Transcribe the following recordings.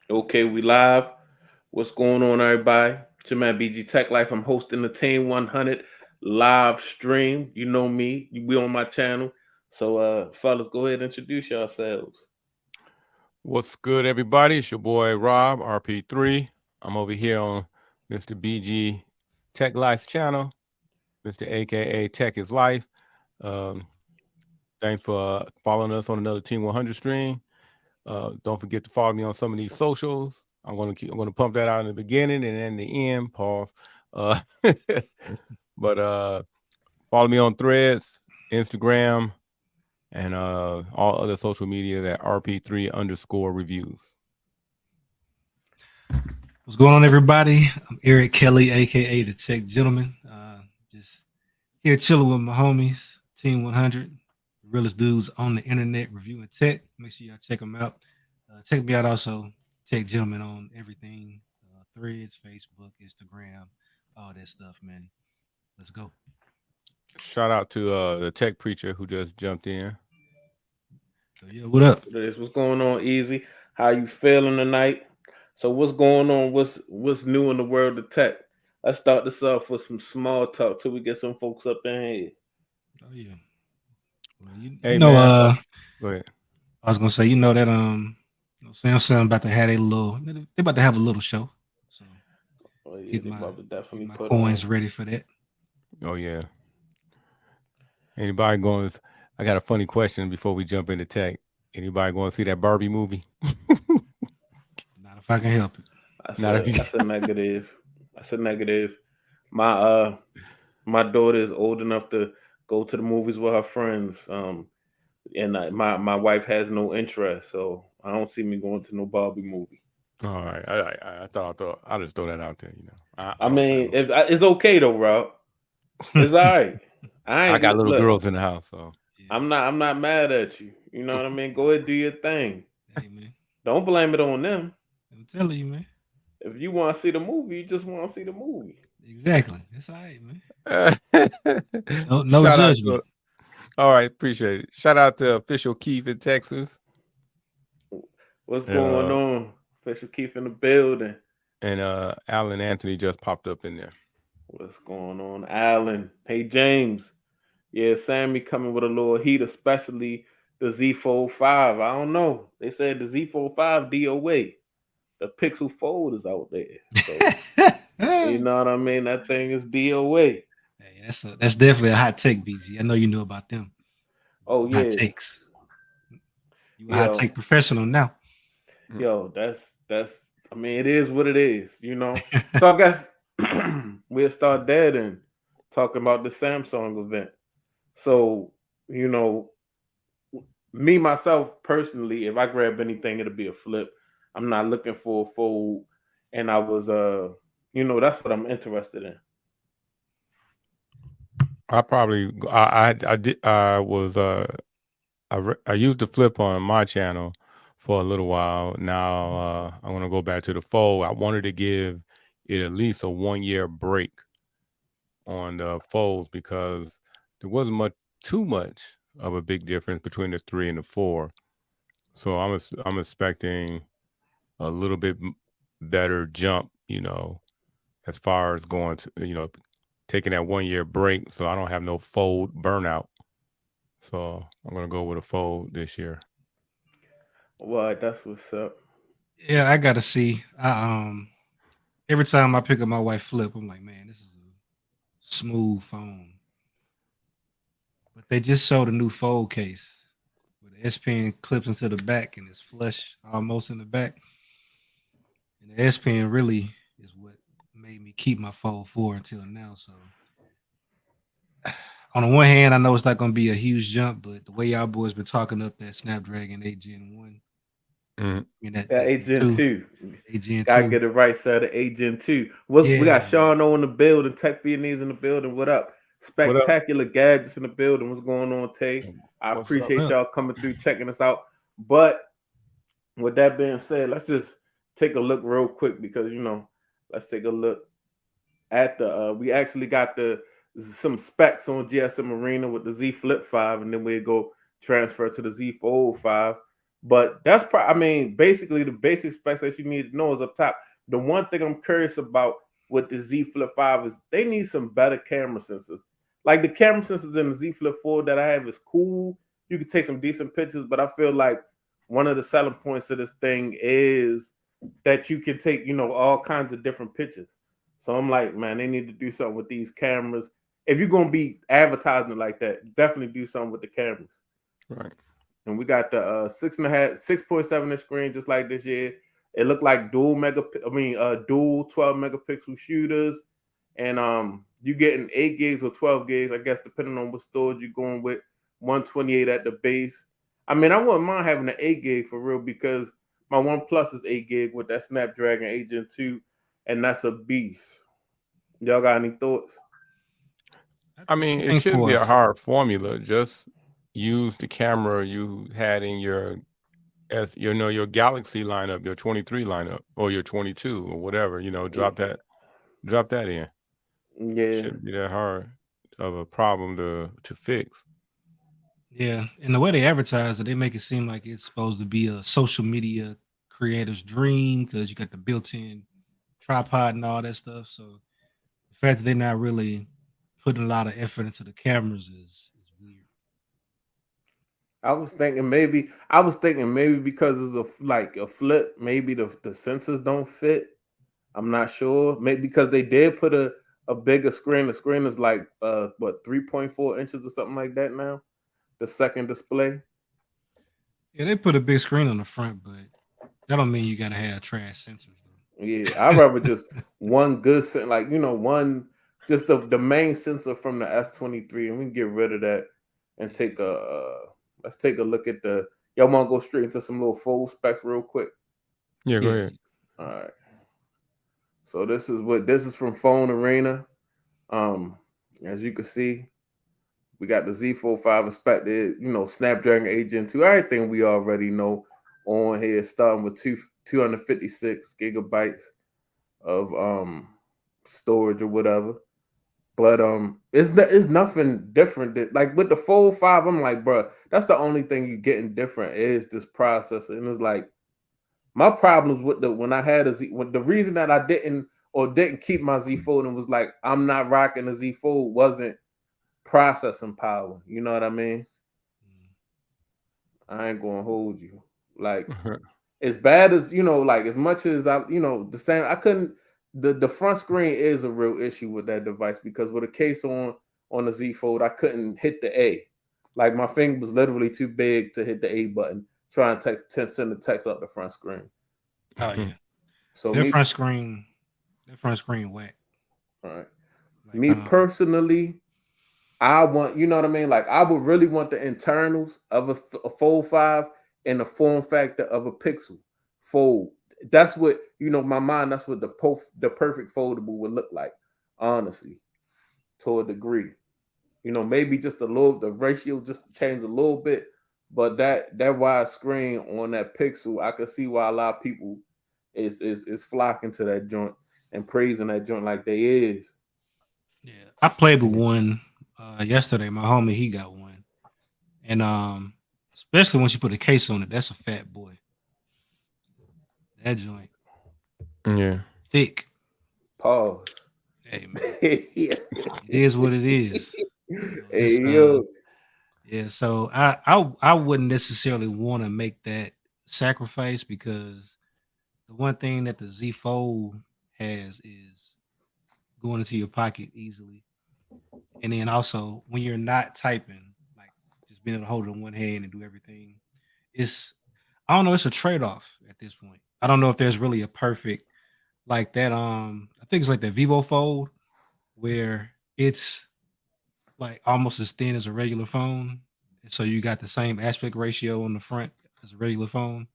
Okay, we live. What's going on, everybody? It's your man BG Tech Life. I'm hosting the Team 100 live stream. You know me. You be on my channel. So, fellas, go ahead and introduce yourselves. What's good, everybody? It's your boy Rob, RP3. I'm over here on Mr. BG Tech Life channel, Mr. AKA Tech is Life. Um, Thanks for following us on another Team 100 stream. Don't forget to follow me on some of these socials. I'm gonna pump that out in the beginning and then the end. Pause. Uh, but follow me on Threads, Instagram, and all other social media at RP3_reviews. What's going on, everybody? I'm Eric Kelly, aka the Tech Gentleman. Just here chilling with my homies, Team 100, the realest dudes on the internet reviewing tech. Make sure y'all check them out. Check me out also, Tech Gentleman on everything, Threads, Facebook, Instagram, all that stuff, man. Let's go. Shout out to the tech preacher who just jumped in. So yeah, what up? What's going on, Easy? How you feeling tonight? So, what's going on? What's new in the world of tech? Let's start this off with some small talk till we get some folks up in here. Oh yeah. Well, Hey man, go ahead. I was gonna say, that Samsung about to have a little, they about to have a little show. So Oh yeah, get they my about to get definitely my put on. coins ready for that. Oh yeah. Anybody going? I got a funny question before we jump into tech. Anybody going to see that Barbie movie? Not if I can help it. That's Not a if you. that's a negative. That's a negative. My my daughter is old enough to go to the movies with her friends. And my wife has no interest, so I don't see me going to no Barbie movie. All right. I thought I just throw that out there. I mean, it's okay though, Rob. It's all right. I I got ain't little look. girls in the house, so Yeah. I'm not mad at you. You know what I mean? Go ahead, do your thing. Hey man, Don't blame it on them. I'm telling you, man. If you want to see the movie, you just want to see the movie. Exactly. It's all right, man. No shout out judgment. to. All right, appreciate it. Shout out to official Keith in Texas. What's going Uh, on? Official Keith in the building. and Alan Anthony just popped up in there. What's going on, Alan? Hey, James. Yeah, Sammy coming with a little heat, especially the Z Fold 5. I don't know. They said the Z Fold 5 DOA. The Pixel Fold is out there. So, you Hey, know what I mean? That thing is DOA. that's definitely a hot take, BZ. I know you know about them. Oh, Hot yeah. takes. You a hot Yo, take professional now. Mm. yo, that's I mean, it is what it is, you know. So I guess we'll start there then talking about the Samsung event. So, you know, me myself personally, if I grab anything, it'll be a flip. I'm not looking for a fold, and I was that's what I'm interested in. I probably I did I was I used the flip on my channel for a little while. Now I'm gonna go back to the fold. I wanted to give it at least a 1 year break on the folds because there wasn't too much of a big difference between the 3 and the 4. So I'm expecting a little bit better jump, as far as going to taking that 1 year break, so I don't have no fold burnout. So I'm gonna go with a fold this year. Well, that's what's up. Yeah, I gotta see. Every time I pick up my white flip, I'm like, man, this is a smooth phone. But they just showed a new fold case where the S Pen clips into the back and it's flush almost in the back. And the S Pen really is what made me keep my Fold 4 until now. So on the one hand, I know it's not gonna be a huge jump, but the way y'all boys been talking up that Snapdragon 8 Gen 1 Mhm. and that Got 8 Gen Agent 2, 2. 8 Gen Gotta 2. get it right, sir. The Agent 2. We got Yeah, Sean O in the building, Tech Vietnamese in the building. What up? What up? Spectacular gadgets in the building. What's going on, Tay? I What's up? what appreciate up? y'all coming through, checking us out. But with that being said, let's just take a look real quick because let's take a look at the we actually got the some specs on GSM Arena with the Z Flip 5, and then we go transfer to the Z Fold 5. But that's I mean, basically the basic specs that you need to know is up top. The one thing I'm curious about with the Z Flip 5 is they need some better camera sensors. Like the camera sensors in the Z Flip 4 that I have is cool. You can take some decent pictures, but I feel like one of the selling points of this thing is that you can take, all kinds of different pictures. So I'm like, man, they need to do something with these cameras. If you're gonna be advertising it like that, definitely do something with the cameras. Right. And we got the 6.7 inch screen just like this year. It looked like dual 12 megapixel shooters, and you getting 8 gigs or 12 gigs, I guess, depending on what storage you're going with. 128 at the base. I mean, I wouldn't mind having an 8 gig for real because my Oneplus is 8 gig with that Snapdragon 8 Gen 2, and that's a beast. Y'all got any thoughts? I mean, it shouldn't be a hard formula. Just use the camera you had in your your Galaxy lineup, your 23 lineup, or your 22 or whatever. Drop that in. Yeah, It shouldn't be that hard of a problem to fix. Yeah, and the way they advertise it, they make it seem like it's supposed to be a social media creator's dream because you got the built-in tripod and all that stuff. So the fact that they're not really putting a lot of effort into the cameras is weird. I was thinking maybe because it's a flip, maybe the sensors don't fit. I'm not sure. Maybe because they did put a bigger screen. The screen is like 3.4 inches or something like that now. The second display. Yeah, they put a big screen on the front, but that don't mean you gotta have trash sensors though. Yeah, I'd rather just one good one just the main sensor from the S23, and we can get rid of that and take let's take a look at y'all want to go straight into some little full specs real quick. Yeah, go ahead. All right. So this is from Phone Arena. As you can see, we got the Z Fold 5 inspected, Snapdragon 8 Gen 2, everything we already know on here, starting with 256 gigabytes of storage or whatever. But it's nothing different. Like with the Fold 5, I'm like, bro, that's the only thing you're getting different is this processor. And it's like my problems with when I had the reason that I didn't keep my Z Fold and was like, I'm not rocking a Z Fold wasn't processing power. You know what I mean? I ain't gonna hold you. Like as bad as like as much as I the same, I couldn't the front screen is a real issue with that device because with a case on the Z Fold, I couldn't hit the A. Like my finger was literally too big to hit the A button. Trying to send the text up the front screen. Oh yeah. So their front screen whack. All right. Like, personally, I want, you know what I mean? Like I would really want the internals of a Fold 5 and the form factor of a Pixel Fold. That's what, my mind, that's what the perfect foldable would look like, honestly, to a degree. Maybe just the ratio just change a little bit, but that wide screen on that Pixel, I could see why a lot of people is flocking to that joint and praising that joint like they is. Yeah, I played with one yesterday. My homie, he got one, and especially once you put a case on it, that's a fat boy. That joint, yeah, thick. Pause. Hey man, it is what it is. Hey yo. Yeah, so I wouldn't necessarily want to make that sacrifice because the one thing that the Z Fold has is going into your pocket easily. And then also when you're not typing, like just being able to hold it in one hand and do everything, I don't know, it's a trade-off at this point. I don't know if there's really a perfect like that. I think it's like the Vivo Fold where it's like almost as thin as a regular phone. And so you got the same aspect ratio on the front as a regular phone.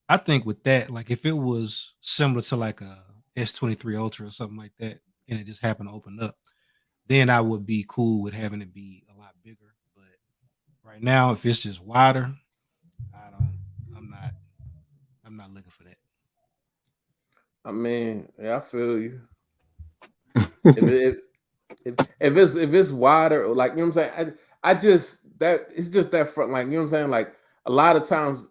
I think with that, like if it was similar to like a S23 Ultra or something like that, and it just happened to open up, then I would be cool with having it be a lot bigger. But right now, if it's just wider, I don't. I'm not. I'm not looking for that. I mean, yeah, I feel you. if it's wider, or like you know what I'm saying, I just that it's just that front, like you know what I'm saying, like a lot of times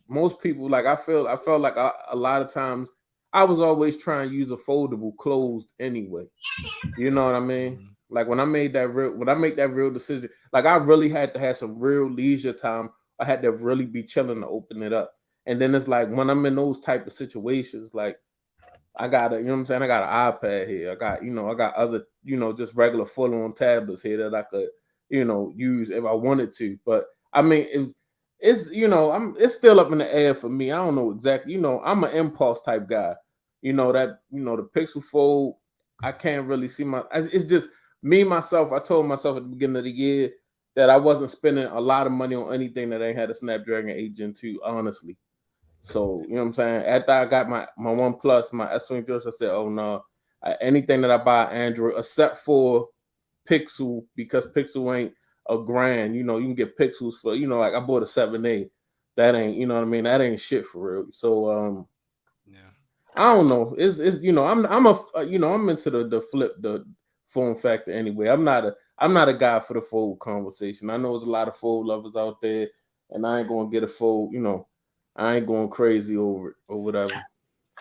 most people like I felt like a lot of times I was always trying to use a foldable closed anyway. You know what I mean? Like when I make that real decision, like I really had to have some real leisure time. I had to really be chilling to open it up. And then it's like when I'm in those type of situations, like I got you know what I'm saying? I got an iPad here. I got other, just regular full-on tablets here that I could, use if I wanted to. But I mean, it's it's still up in the air for me. I don't know exactly. I'm an impulse type guy. The Pixel Fold, I can't really see it's just me myself. I told myself at the beginning of the year that I wasn't spending a lot of money on anything that ain't had a Snapdragon 8 Gen 2, honestly. So, you know what I'm saying? After I got my OnePlus, my S23, I said, oh no, anything that I buy Android, except for Pixel, because Pixel ain't $1,000. You can get Pixels for, like I bought a 7A. That ain't, you know what I mean? That ain't shit for real. So, yeah, I don't know. It's I'm into the form factor anyway. I'm not a guy for the fold conversation. I know there's a lot of fold lovers out there, and I ain't gonna get a fold. I ain't going crazy over it or whatever.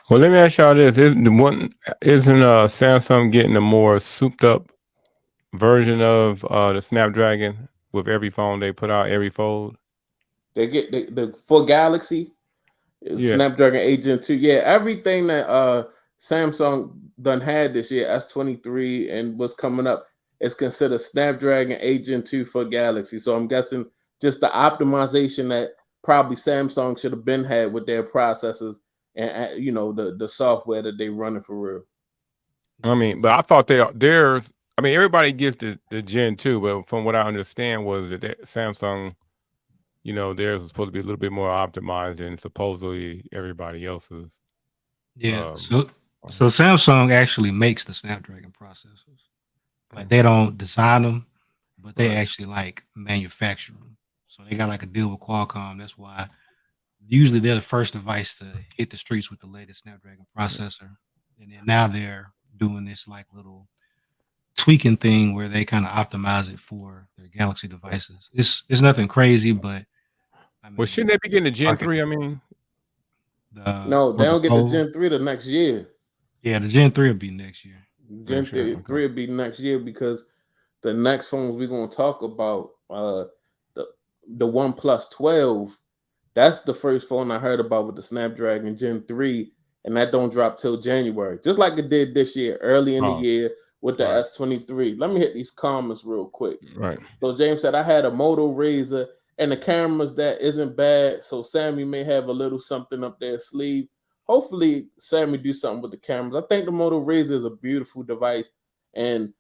Well, let me ask y'all this: isn't Samsung getting a more souped up version of the Snapdragon with every phone they put out, every fold? They get the for Galaxy, Yeah. Snapdragon 8 Gen 2. Yeah, everything that Samsung done had this year, S23 and what's coming up, is considered Snapdragon 8 Gen 2 for Galaxy. So I'm guessing just the optimization that probably Samsung should have been had with their processors and the software that they running for real. I mean, but I thought there's. I mean, everybody gets the Gen 2, but from what I understand was that Samsung, theirs was supposed to be a little bit more optimized than supposedly everybody else's. Yeah. So Samsung actually makes the Snapdragon processors. Like they don't design them, but they actually like manufacture them. So they got like a deal with Qualcomm. That's why usually they're the first device to hit the streets with the latest Snapdragon processor. And then now they're doing this like little tweaking thing where they kind of optimize it for their Galaxy devices. It's nothing crazy, but I mean, well, shouldn't they be getting the Gen 3? I mean, no, they don't get the Gen 3 the next year. Yeah, the Gen 3 will be next year. Gen 3 will be next year because the next phones we're gonna talk about, the OnePlus 12. That's the first phone I heard about with the Snapdragon Gen 3, and that don't drop till January, just like it did this year, early in the year with the S23. Let me hit these comments real quick. Right. So James said, I had a Moto Razr and the cameras that isn't bad. So Sammy may have a little something up their sleeve. Hopefully Sammy do something with the cameras. I think the Moto Razr is a beautiful device, and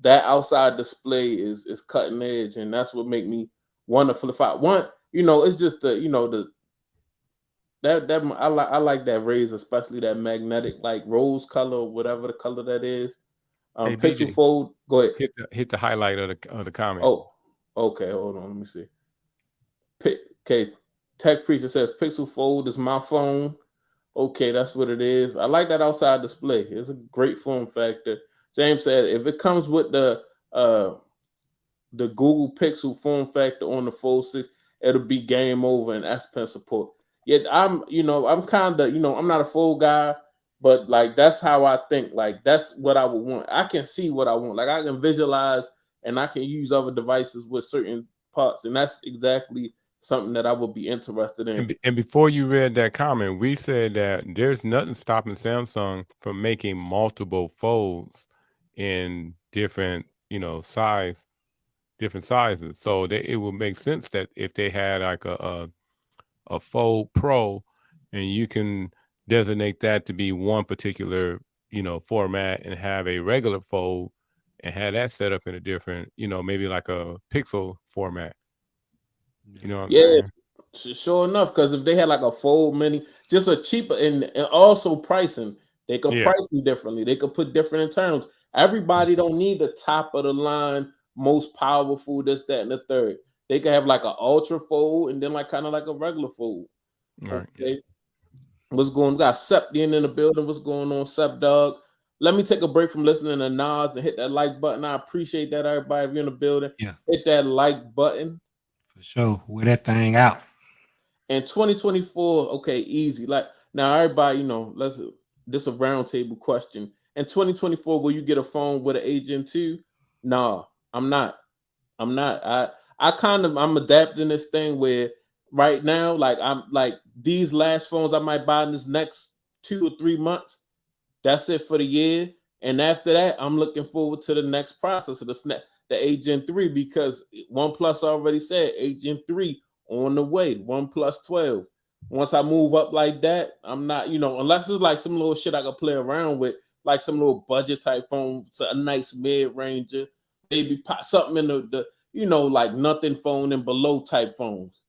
that outside display is cutting edge, and that's what make me want to flip out. It's just that I like that Razr, especially that magnetic like rose color or whatever the color that is. Hey, Pixel BG, Fold. Go ahead. Hit the highlight of the comment. Oh, okay. Hold on. Let me see. Okay. Tech Preacher says Pixel Fold is my phone. Okay, that's what it is. I like that outside display. It's a great form factor. James said if it comes with the Google Pixel form factor on the Fold 6, it'll be game over and S Pen support. Yet I'm kind of, I'm not a Fold guy, but like that's how I think. Like that's what I would want. I can see what I want. Like I can visualize and I can use other devices with certain parts, and that's exactly something that I would be interested in. And before you read that comment, we said that there's nothing stopping Samsung from making multiple folds in different, different sizes. So it would make sense that if they had like a Fold Pro, and you can designate that to be one particular, format, and have a regular fold and have that set up in a different, maybe like a Pixel format. You know what I'm saying? Sure enough, because if they had like a Fold Mini, just a cheaper and also pricing, they could price them differently. They could put different in terms. Everybody don't need the top of the line, most powerful, this, that, and the third. They could have like an ultra fold and then like kind of like a regular fold. Right. Okay. What's going on? We got Septian in the building. What's going on, Sep Dog? Let me take a break from listening to Nas and hit that like button. I appreciate that, everybody. If you're in the building, hit that like button. For sure. Wear that thing out. In 2024, okay, easy. Like now, everybody, this a roundtable question. In 2024, will you get a phone with an agent too? Nah, I'm not. I'm not. I'm adapting this thing where right now, like I'm like these last phones I might buy in this next 2 or 3 months. That's it for the year. And after that, I'm looking forward to the next process of the Agent 3, because OnePlus already said Agent 3 on the way, OnePlus 12. Once I move up like that, I'm not, unless it's like some little shit I could play around with, like some little budget type phone, so a nice mid ranger, maybe pop something in like nothing phone and below type phones.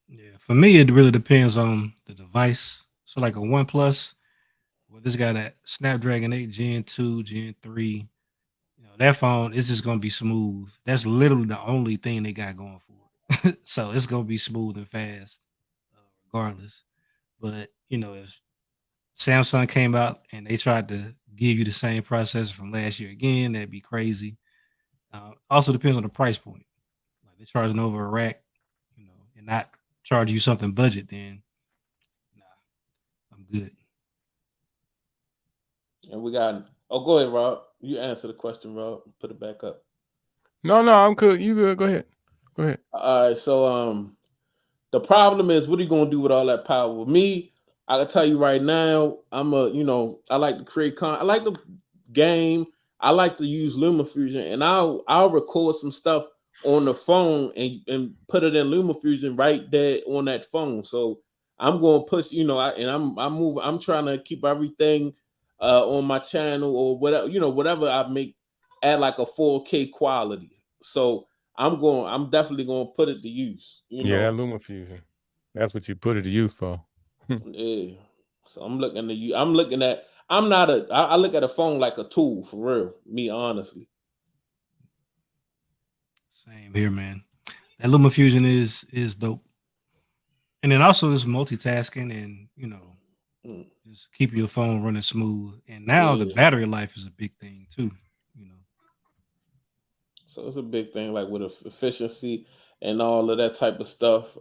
Yeah, for me, it really depends on the device. So, like a OnePlus, well, this got that Snapdragon 8 Gen 2, Gen 3. That phone is just gonna be smooth. That's literally the only thing they got going for it. So it's gonna be smooth and fast, regardless. But if Samsung came out and they tried to give you the same processor from last year again, that'd be crazy. Also depends on the price point. Like they're charging over a rack, and not charge you something budget, then nah, I'm good. And we got, go ahead, Rob. You answer the question, Rob. Put it back up. No, I'm good. You good? Go ahead. All right, so the problem is, what are you gonna do with all that power? With me, I can tell you right now, I like to create I like to game. I like to use LumaFusion, and I'll record some stuff on the phone and put it in LumaFusion right there on that phone. So I'm going to push, I'm trying to keep everything on my channel or whatever, whatever I make at like a 4K quality. So I'm definitely going to put it to use. Yeah, that LumaFusion. That's what you put it to use for. Yeah. So I'm looking at. I'm not a. I look at a phone like a tool for real. Me honestly. Same here, man. That LumaFusion is dope. And then also it's multitasking and just keeping your phone running smooth. And now the battery life is a big thing too. So it's a big thing, like with efficiency and all of that type of stuff.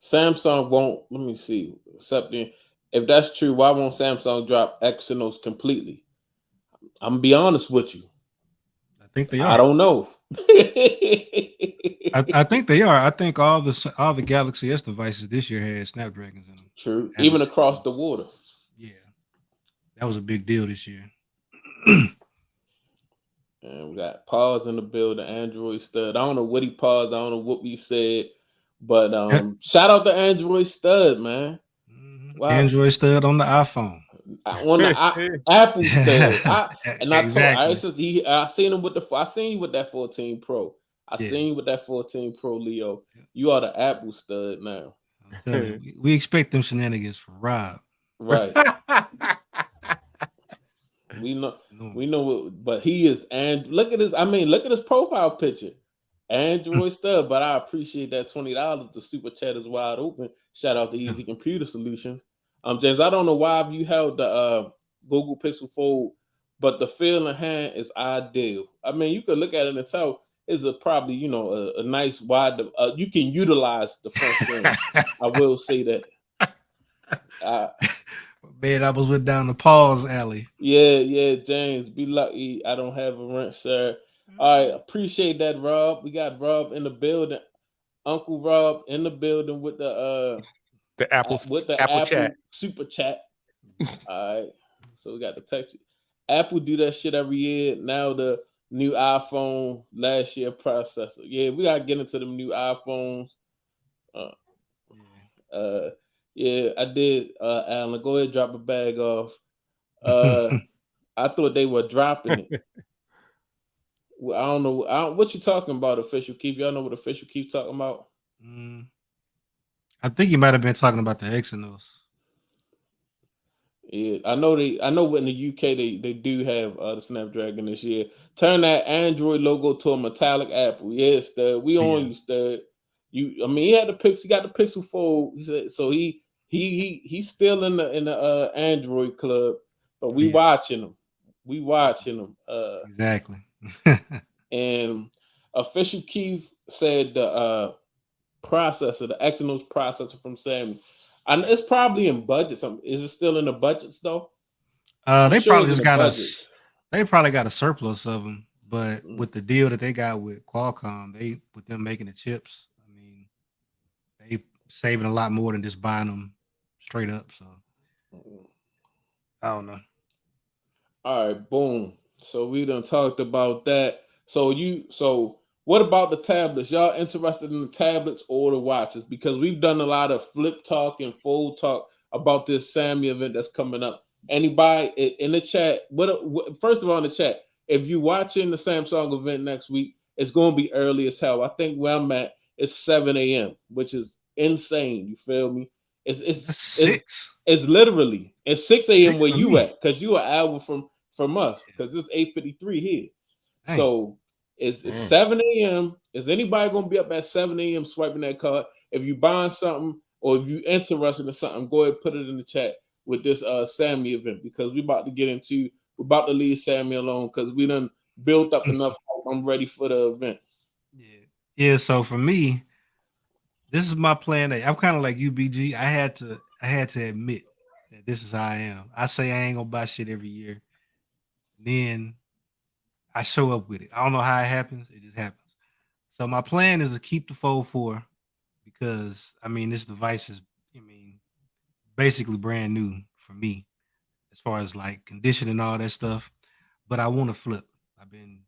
Samsung won't. Let me see. Accepting. If that's true, why won't Samsung drop Exynos completely? I'm gonna be honest with you. I think they are. I don't know. I think they are. I think all the Galaxy S devices this year had Snapdragons in them. True. Even across the water. Yeah. That was a big deal this year. And we got Pause in the building, Android Stud. I don't know what he paused. I don't know what we said. But shout out to Android Stud, man. Wow. Android Stud on the iPhone. On the Apple Stud. I seen him with I seen you with that 14 Pro. Seen you with that 14 Pro, Leo. You are the Apple Stud now. I'm telling you, we expect them shenanigans from Rob. Right. We know, but he is, and look at his profile picture, Android Stud. But I appreciate that $20. The super chat is wide open. Shout out to Easy Computer Solutions. James, I don't know why you held the Google Pixel Fold, but the feel in hand is ideal. I mean, you could look at it and tell it's probably a nice wide. You can utilize the front screen. I will say that. Man, I was went down the pause alley. Yeah, James. Be lucky I don't have a rent, sir. All right, appreciate that, Rob. We got Rob in the building. Uncle Rob in the building with the Apple Apple super chat. All right. So we got the text. Apple do that shit every year. Now the new iPhone last year processor. Yeah, we gotta get into them new iPhones. Yeah, I did. Alan, go ahead, drop a bag off. I thought they were dropping it. Well, I don't know. What you talking about, Official Keith? Y'all know what Official Keith talking about? I think you might have been talking about the Exynos. Yeah, I know in the UK they do have the Snapdragon this year. Turn that Android logo to a metallic Apple. Yes, we on you, Stud. He had the Pixel. He got the Pixel Fold. He said so. He's still in the Android club, but we watching him. We watching him. Exactly. And Official Keith said the processor, the Exynos processor from Sammy. And it's probably in budget. Is it still in the budgets though? They sure probably it's just in the got budgets. they probably got a surplus of them, but with the deal that they got with Qualcomm, with them making the chips, I mean, they saving a lot more than just buying them straight up. So I don't know. All right, boom. So we done talked about that. So what about the tablets? Y'all interested in the tablets or the watches? Because we've done a lot of flip talk and fold talk about this Sammy event that's coming up. Anybody in the chat? What first of all in the chat, if you're watching the Samsung event next week, it's going to be early as hell. I think where I'm at is 7 a.m., which is insane. You feel me? That's 6. It's literally it's 6 a.m. 6 where for you me. at because you an hour from us because it's 8:53 here. Dang. So it's 7 a.m. Is anybody gonna be up at 7 a.m. swiping that card? If you buying something or if you interested in something, go ahead and put it in the chat with this Sammy event because we're about to leave Sammy alone because we done built up enough. I'm ready for the event. Yeah. So for me, this is my plan A. I'm kind of like UBG. I had to admit that this is how I am. I say I ain't gonna buy shit every year. Then I show up with it. I don't know how it happens. It just happens. So my plan is to keep the Fold 4 because I mean this device is, basically brand new for me as far as like condition and all that stuff. But I want to flip. I've been,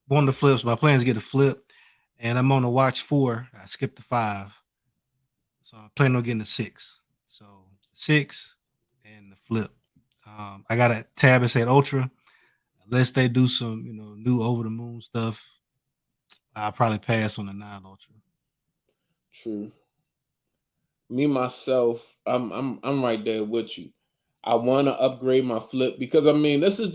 wanting to flip. So my plan is to get a flip, and I'm on the watch 4. I skipped the 5, so I plan on getting the 6. So 6 and the flip. I got a tab that said Ultra. Unless they do some, new over the moon stuff, I'll probably pass on the 9 Ultra. True. Me myself, I'm right there with you. I want to upgrade my flip because I mean this is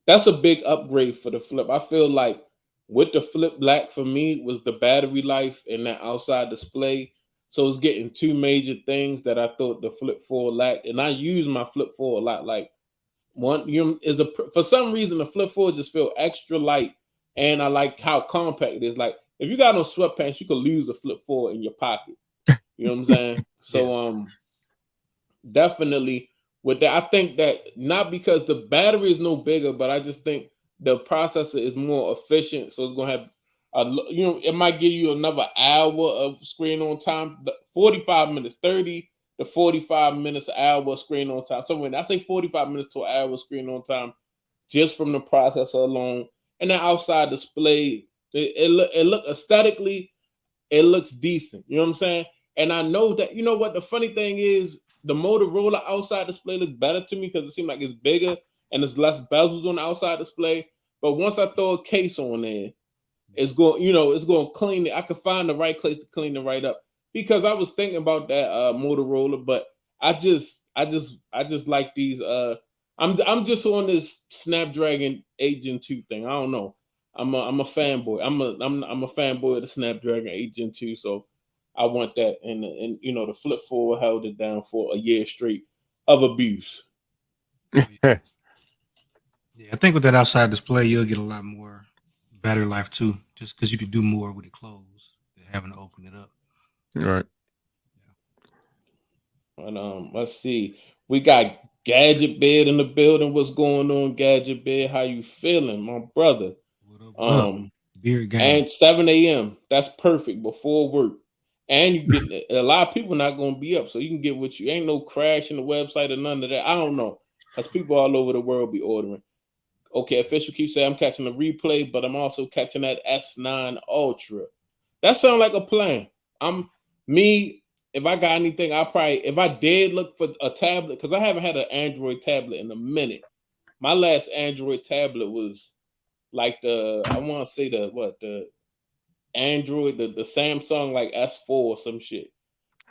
that's a big upgrade for the flip. I feel like with the flip black for me was the battery life and that outside display. So it's getting two major things that I thought the flip 4 lacked, and I use my flip 4 a lot. Like one, for some reason the flip 4 just feel extra light, and I like how compact it is. Like if you got no sweatpants, you could lose a flip 4 in your pocket. You know what I'm saying? So definitely with that, I think that not because the battery is no bigger, but I just think the processor is more efficient. So it's gonna have it might give you another hour of screen on time, 45 minutes, 30 to 45 minutes, hour screen on time. So when I say 45 minutes to an hour screen on time, just from the processor alone, and the outside display, it look aesthetically, it looks decent. You know what I'm saying? And I know that, what the funny thing is, the Motorola outside display looks better to me because it seems like it's bigger and there's less bezels on the outside display. But once I throw a case on there, it's going to clean it. I could find the right place to clean it right up because I was thinking about that Motorola, but I just like these. I'm just on this Snapdragon 8 Gen 2 thing. I don't know. I'm a fanboy. I'm a fanboy of the Snapdragon 8 Gen 2. So I want that, and the flip 4 held it down for a year straight of abuse. Yeah, I think with that outside display, you'll get a lot more battery life too, just because you can do more with it closed than having to open it up. Right. And let's see, we got Gadget Bed in the building. What's going on, Gadget Bed? How you feeling, my brother? What up? Beard game. And 7 a.m. That's perfect before work. And you get a lot of people not gonna be up, so you can get what you ain't no crash in the website or none of that. I don't know, because people all over the world be ordering. Okay, official keeps saying I'm catching a replay, but I'm also catching that S9 Ultra. That sounds like a plan. If I got anything, if I did look for a tablet, because I haven't had an Android tablet in a minute. My last Android tablet was like the Android, the Samsung like S4 or some shit.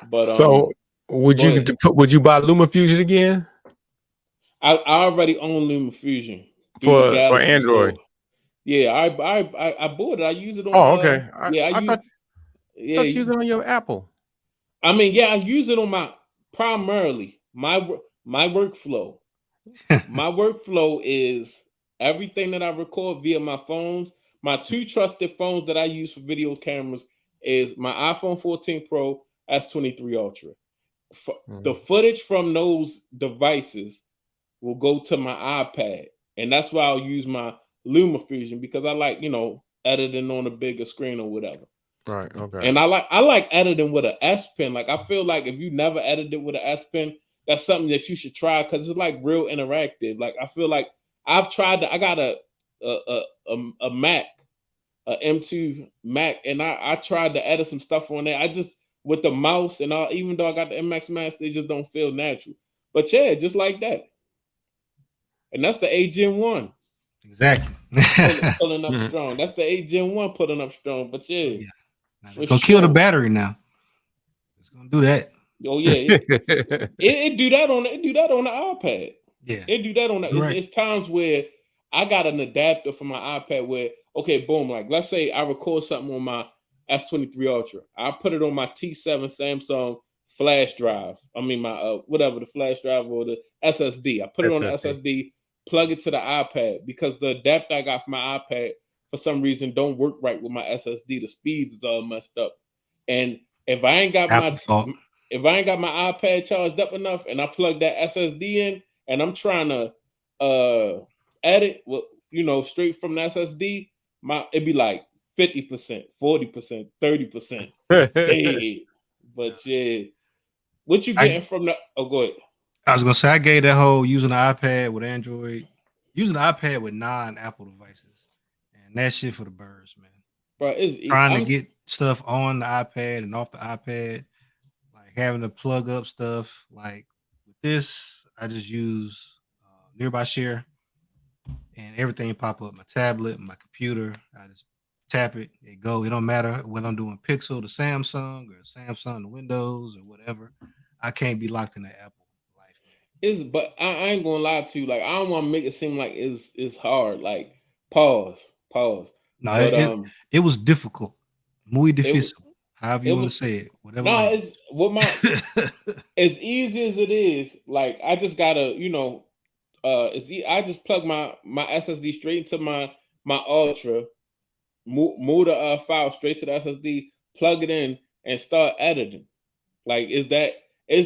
But so would you buy LumaFusion again? I already own LumaFusion for Android. So, yeah, I bought it. I use it on. Oh, okay. I thought you use it on your Apple. I mean, yeah, I use it on primarily my workflow. My workflow is everything that I record via my phones. My two trusted phones that I use for video cameras is my iPhone 14 Pro, S23 Ultra. The footage from those devices will go to my iPad, and that's why I'll use my LumaFusion, because I like, editing on a bigger screen or whatever. Right. Okay. And I like editing with an S Pen. Like, I feel like if you never edited with an S Pen, that's something that you should try, because it's like real interactive. Like, I feel like I've tried to. I got a Mac, a M2 Mac, and I tried to edit some stuff on there. I just, with the mouse and all, even though I got the MX Max, they just don't feel natural. But yeah, just like that. And that's the 8 Gen 1. Exactly. pulling up strong. That's the 8 Gen 1 pulling up strong. But yeah. It's gonna kill the battery now. It's gonna do that. Oh yeah. It do that on the iPad. Yeah. It do that on the it's times where I got an adapter for my iPad where, okay, boom, like let's say I record something on my S23 Ultra. I put it on my T7 Samsung flash drive. I mean my whatever, the flash drive or the SSD. I put it on the SSD, plug it to the iPad, because the adapter I got for my iPad for some reason don't work right with my SSD. The speeds is all messed up. And if I ain't got my iPad charged up enough and I plug that SSD in and I'm trying to edit with, straight from the SSD, it'd be like 50%, 40%, 30% dead. But yeah, what you getting from the? Oh, go ahead. I was gonna say I gave that whole using the iPad with Android, using the iPad with non-Apple devices, and that shit for the birds, man. Bro, trying to get stuff on the iPad and off the iPad, like having to plug up stuff. Like with this, I just use Nearby Share, and everything pop up. My tablet, my computer, I just tap it, it go. It don't matter whether I'm doing Pixel to Samsung or Samsung to Windows or whatever. I can't be locked in the Apple life. But I ain't gonna lie to you. Like, I don't want to make it seem like it's hard. Like, pause. No, but, it was difficult. Muy difícil. However you want to say it. Whatever. No, it's what my as easy as it is. Like, I just gotta, I just plug my SSD straight into my Ultra, move the file straight to the SSD, plug it in, and start editing. Like, it's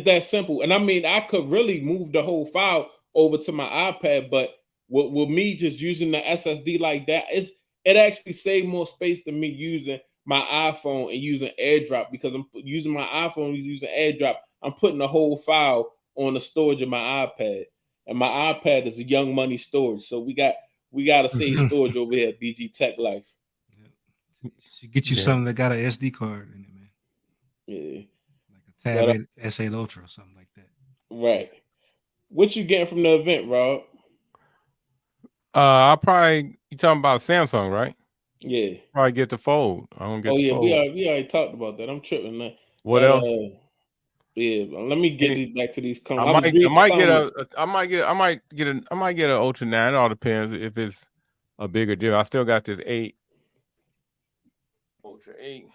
that simple. And I mean, I could really move the whole file over to my iPad, but with me just using the SSD like that, it actually saved more space than me using my iPhone and using AirDrop, because I'm using my iPhone using AirDrop. I'm putting the whole file on the storage of my iPad, and my iPad is a Young Money storage. So we got to save storage over here at bgtechlife. Should get you something that got an SD card in it, man. Yeah. Tab S8 Ultra or something like that. Right. What you getting from the event, Rob? I'll probably, you talking about Samsung, right? Yeah. Probably get the Fold. I don't get the Fold. We already talked about that. I'm tripping now. What else? Yeah, let me get back to these comments. I might get an Ultra 9. It all depends if it's a bigger deal. I still got this 8 Ultra 8.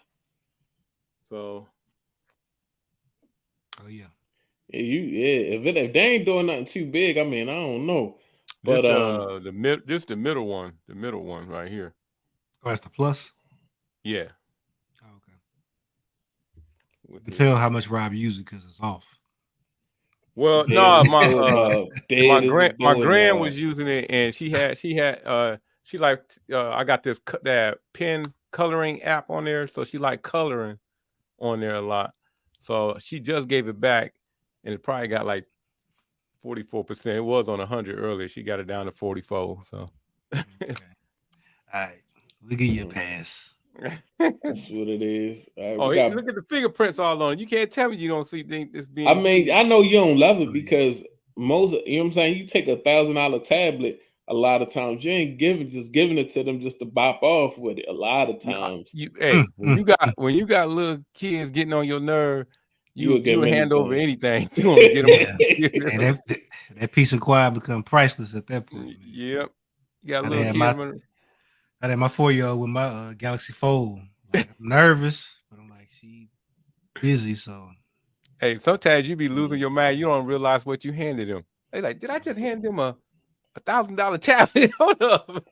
So yeah. If they ain't doing nothing too big, I mean, I don't know. But the middle one right here. Oh, that's the Plus? Yeah. Oh, okay. You can tell how much Rob using because it's off. Well, no, my grand was using it, and she liked I got that pen coloring app on there, so she liked coloring on there a lot. So she just gave it back, and it probably got like 44%. It was on 100 earlier. She got it down to 44. So, okay. All right, we'll give you a pass. That's what it is. Look at the fingerprints all on it. You can't tell me you don't see this being. I mean, I know you don't love it because most, you know what I'm saying, you take $1,000 tablet. A lot of times you ain't giving it to them just to bop off with it. A lot of times, when you got little kids getting on your nerve, you hand over anything to them. And that piece of quiet become priceless at that point. Yep, you got little kids. I had my 4-year-old with my Galaxy Fold. Like, I'm nervous, but I'm like, she busy, so. Hey, sometimes you be losing your mind. You don't realize what you handed him. They like, did I just hand them a $1,000 tablet? Hold up.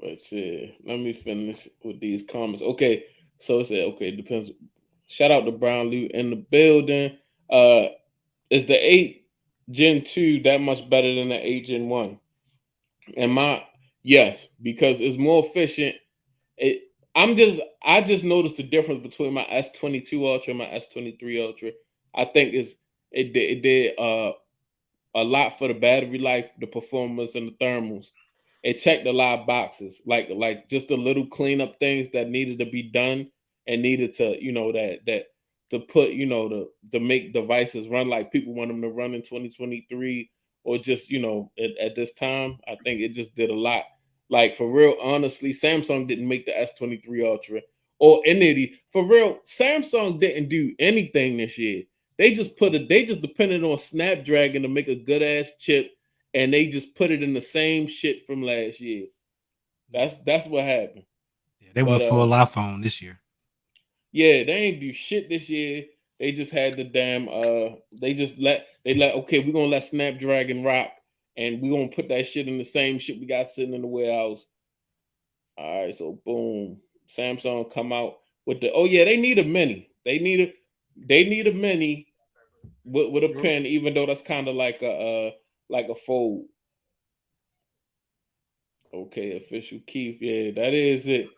But yeah, let me finish with these comments. Okay, so it said, okay, depends. Shout out to Brown Lou in the building. Is the 8 Gen 2 that much better than the 8 Gen 1? And yes, because it's more efficient. I just noticed the difference between my S22 Ultra and my S23 Ultra. I think it did a lot for the battery life, the performance, and the thermals. It checked a lot of boxes, like just the little cleanup things that needed to be done and needed to, that to put, to make devices run like people want them to run in 2023, or just, at this time. I think it just did a lot. Like for real, honestly, Samsung didn't make the S23 Ultra or any of the, for real, Samsung didn't do anything this year. They just depended on Snapdragon to make a good ass chip, and they just put it in the same shit from last year. That's what happened. Yeah, they went full iPhone this year. Yeah, they ain't do shit this year. They just had the damn okay, we're gonna let Snapdragon rock, and we're gonna put that shit in the same shit we got sitting in the warehouse. All right, so boom. Samsung come out with they need a mini. They need a mini with a pen, even though that's kind of like a fold. Okay, official Keith. Yeah, that is it.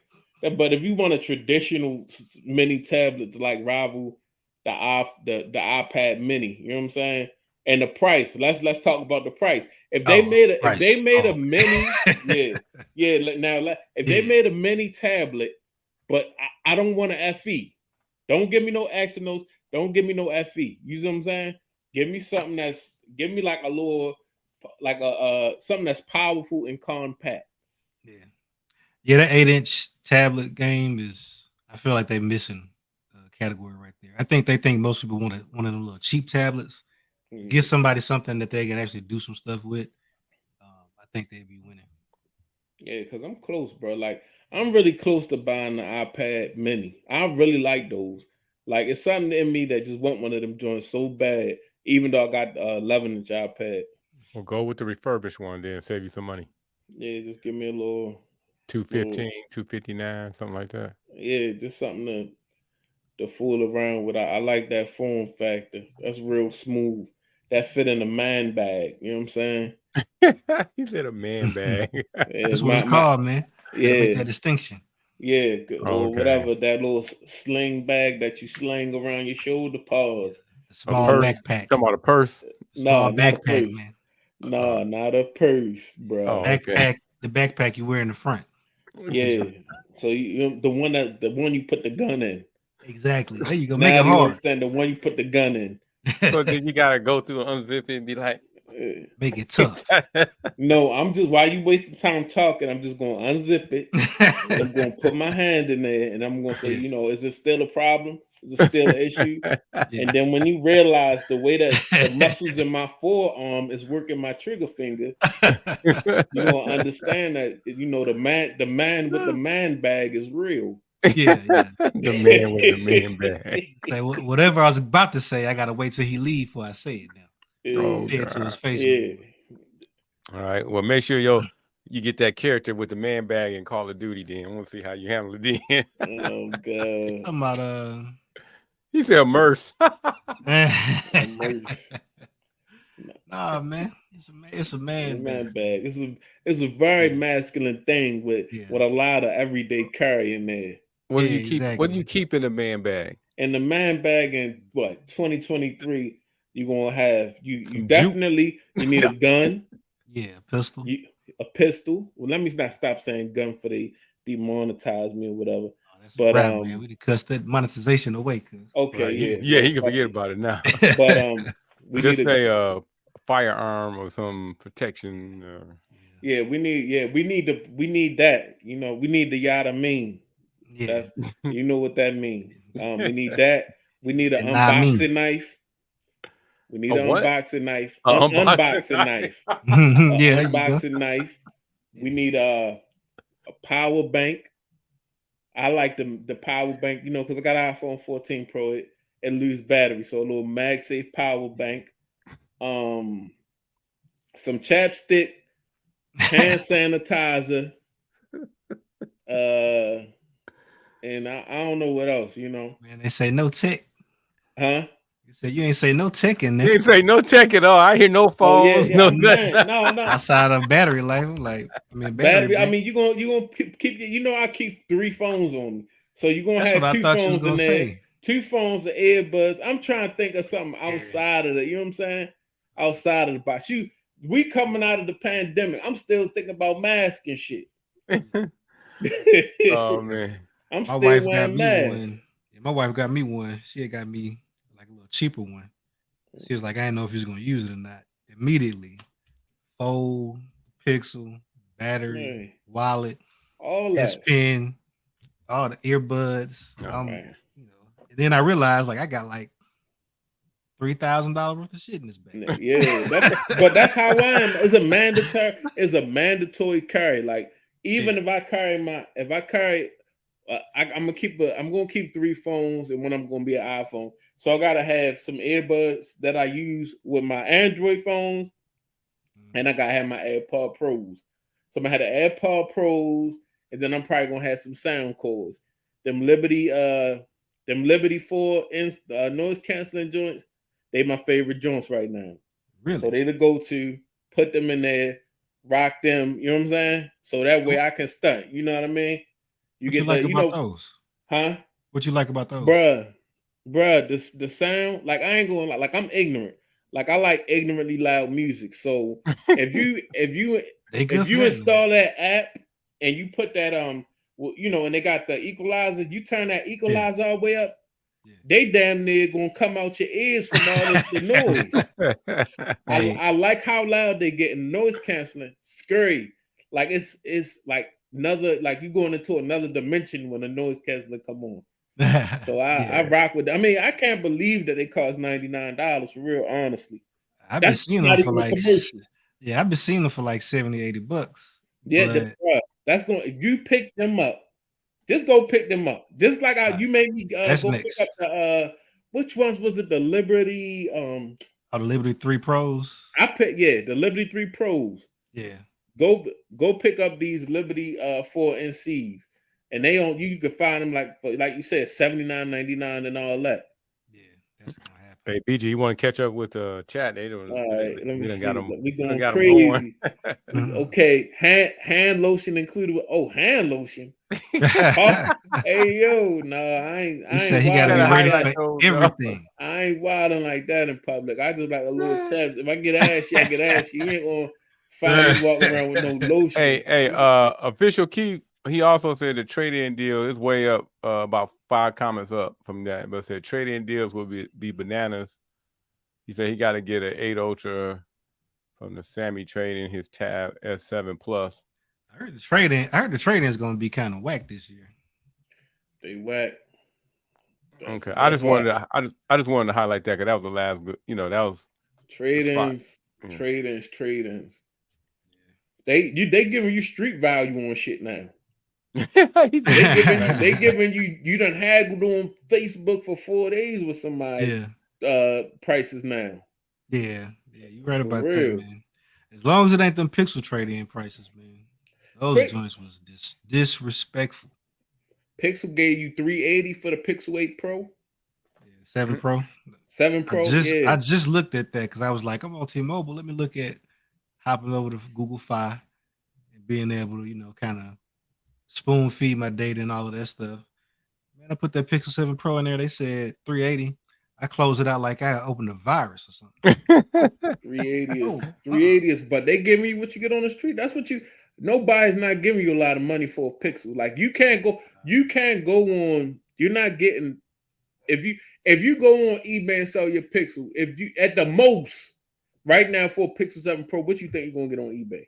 But if you want a traditional mini tablet to like rival the iPad mini, you know what I'm saying? And the price. Let's talk about the price. If they made a mini, if they made a mini tablet, but I don't want an FE. Don't give me no Exynos. Don't give me no FE. You know what I'm saying? Give me something give me like a little, like something that's powerful and compact. Yeah, that 8-inch tablet game is. I feel like they're missing a category right there. I think they think most people want one of them little cheap tablets. Give somebody something that they can actually do some stuff with. I think they'd be winning. Yeah, because I'm close, bro. Like I'm really close to buying the iPad Mini. I really like those. Like it's something in me that just want one of them joints so bad, even though I got 11-inch iPad. Well, go with the refurbished one, then save you some money. Yeah, just give me a little 215, 259, something like that. Yeah, just something to fool around with. I like that form factor. That's real smooth. That fit in a man bag. You know what I'm saying? He said a man bag. That's what it's called, man. You gotta make that distinction. Yeah, or whatever, that little sling bag that you sling around your shoulder. Pause. Small backpack. Talking about a purse? Small backpack, man. No, not a purse, bro. Oh, backpack. The backpack you wear in the front. Yeah. So the one you put the gun in. Exactly. There you go. Make it hard. Understand the one you put the gun in. So then you gotta go through and unzip it and be like, make it tough. No, I'm just, while you wasting time talking, I'm just gonna unzip it. And I'm gonna put my hand in there, and I'm gonna say, is it still a problem? Is it still an issue? And then when you realize the way that the muscles in my forearm is working my trigger finger, you're gonna understand that the man with the man bag is real. Yeah. The man with the man bag. Say, whatever I was about to say, I gotta wait till he leave before I say it now. Say it to his face. Yeah. All right. Well, make sure you get that character with the man bag in Call of Duty. Then I want to see how you handle it. Then. Oh God. I'm about He said immerse. Nah, man. It's a man bag. It's a very masculine thing with a lot of everyday carry in there. What do you keep? Exactly. What do you keep in the man bag? In the man bag in 2023, you're gonna have you definitely you need a gun. Yeah, pistol. A pistol. Well, let me not stop saying gun for they demonetize me or whatever. But man, we cussed that monetization away. Okay, right. Yeah, he can forget about it now. But we just say a firearm or some protection. We need that. We need the yada mean. Yeah. That's you know what that means. We need that. We need an unboxing knife. We need an unboxing knife. Unboxing knife. Unboxing knife. We need a power bank. I like the power bank, because I got an iPhone 14 Pro. It loses battery, so a little MagSafe power bank. Some chapstick, hand sanitizer, and I don't know what else, you know. Man, they say no tech. Huh? You said you ain't say no tech in You there. didn't say no tech at all. I hear no Oh yeah, phones, yeah. no I'm saying nothing. no. Outside of battery life, I'm like, I mean, Battery. I bank. mean, you gonna keep you know I keep 3 phones on me, so you're gonna That's what have I 2 thought you was phones in gonna there, say. 2 phones, the earbuds. I'm trying to think of something outside of the, you know what I'm saying? Outside of the box. We coming out of the pandemic. I'm still thinking about masks and shit. Oh man. I'm My still wife got wearing me masks. one. Yeah, my wife got me one. She had got me like a little cheaper one. She was like, I didn't know if you was gonna use it or not. Immediately, fold, pixel, battery, Man, wallet, all S that. Pen, all the earbuds. Oh, Man. You know. And then I realized like I got like $3,000 worth of shit in this bag. Yeah, but that's how I am. It's a mandatory carry. Like even if I carry I'm gonna keep 3 phones and one I'm gonna be an iPhone. So I gotta have some earbuds that I use with my Android phones, and I gotta have my AirPod Pros. So I'm gonna have the AirPod Pros, and then I'm probably gonna have some sound cords. Them Liberty 4 noise canceling joints. They my favorite joints right now. Really? So they the go-to. Put them in there, rock them. You know what I'm saying? So that way I can stunt. You know what I mean? You What get you like the, about those? huh? What you like about those? Bruh, the sound, like I ain't going like I'm ignorant. Like I like ignorantly loud music. So if you They good for that, install that app and you put that you know, and they got the equalizer, you turn that equalizer all the way up, they damn near gonna come out your ears from all the noise. I like how loud they getting noise canceling, scary. Like it's like another, like you going into another dimension when the noise canceling come on. So I rock with them. I mean, I can't believe that they cost $99 for real, honestly. I've been seeing them for like commercial. Yeah, I've been seeing them for like 70, 80 bucks. Yeah, that's going, if you pick them up, just go pick them up. Just like you made me go next. pick up the which ones was it? The Liberty the Liberty 3 Pros. I picked the Liberty 3 Pros. Yeah. Go pick up these Liberty 4 NCs. And they on you can find them like you said, $79.99 and all that. Yeah, that's gonna happen. Hey, BG, you want to catch up with the chat? They don't. All right, let me see. Got them, we going got crazy. Okay, hand lotion included. Hand lotion. Hey yo, no, I ain't. He said he got to be ready for everything. I ain't wilding like that in public. I just like a little chaps. If I get ashy, I get ashy. You ain't gonna find me walking around with no lotion. Hey, official Keith. He also said the trade-in deal is way up, about 5 comments up from that. But said trade-in deals will be bananas. He said he got to get an 8 Ultra from the Sammy trade in his Tab S7 Plus. I heard the trade-in is going to be kind of whack this year. They whack. Okay, I just wanted to highlight that because that was the last good. You know, that was trade-ins. They giving you street value on shit now. they giving you done haggled on Facebook for 4 days with somebody. Prices now. Yeah, you right about that, man. As long as it ain't them Pixel trade-in prices, man. Those joints was disrespectful. Pixel gave you $380 for the Pixel 8 Pro. Yeah, 7 Pro. 7 Pro. I just looked at that because I was like, I'm on T-Mobile. Let me look at hopping over to Google Fi and being able to, kind of spoon feed my data and all of that stuff. Man, I put that Pixel 7 Pro in there. They said $380. I closed it out like I opened a virus or something. 380 is, but they giving you what you get on the street. That's what nobody's not giving you a lot of money for a Pixel. Like you can't go on. You're not getting, if you go on eBay and sell your Pixel, if you at the most right now for a Pixel 7 Pro, what you think you're gonna get on eBay?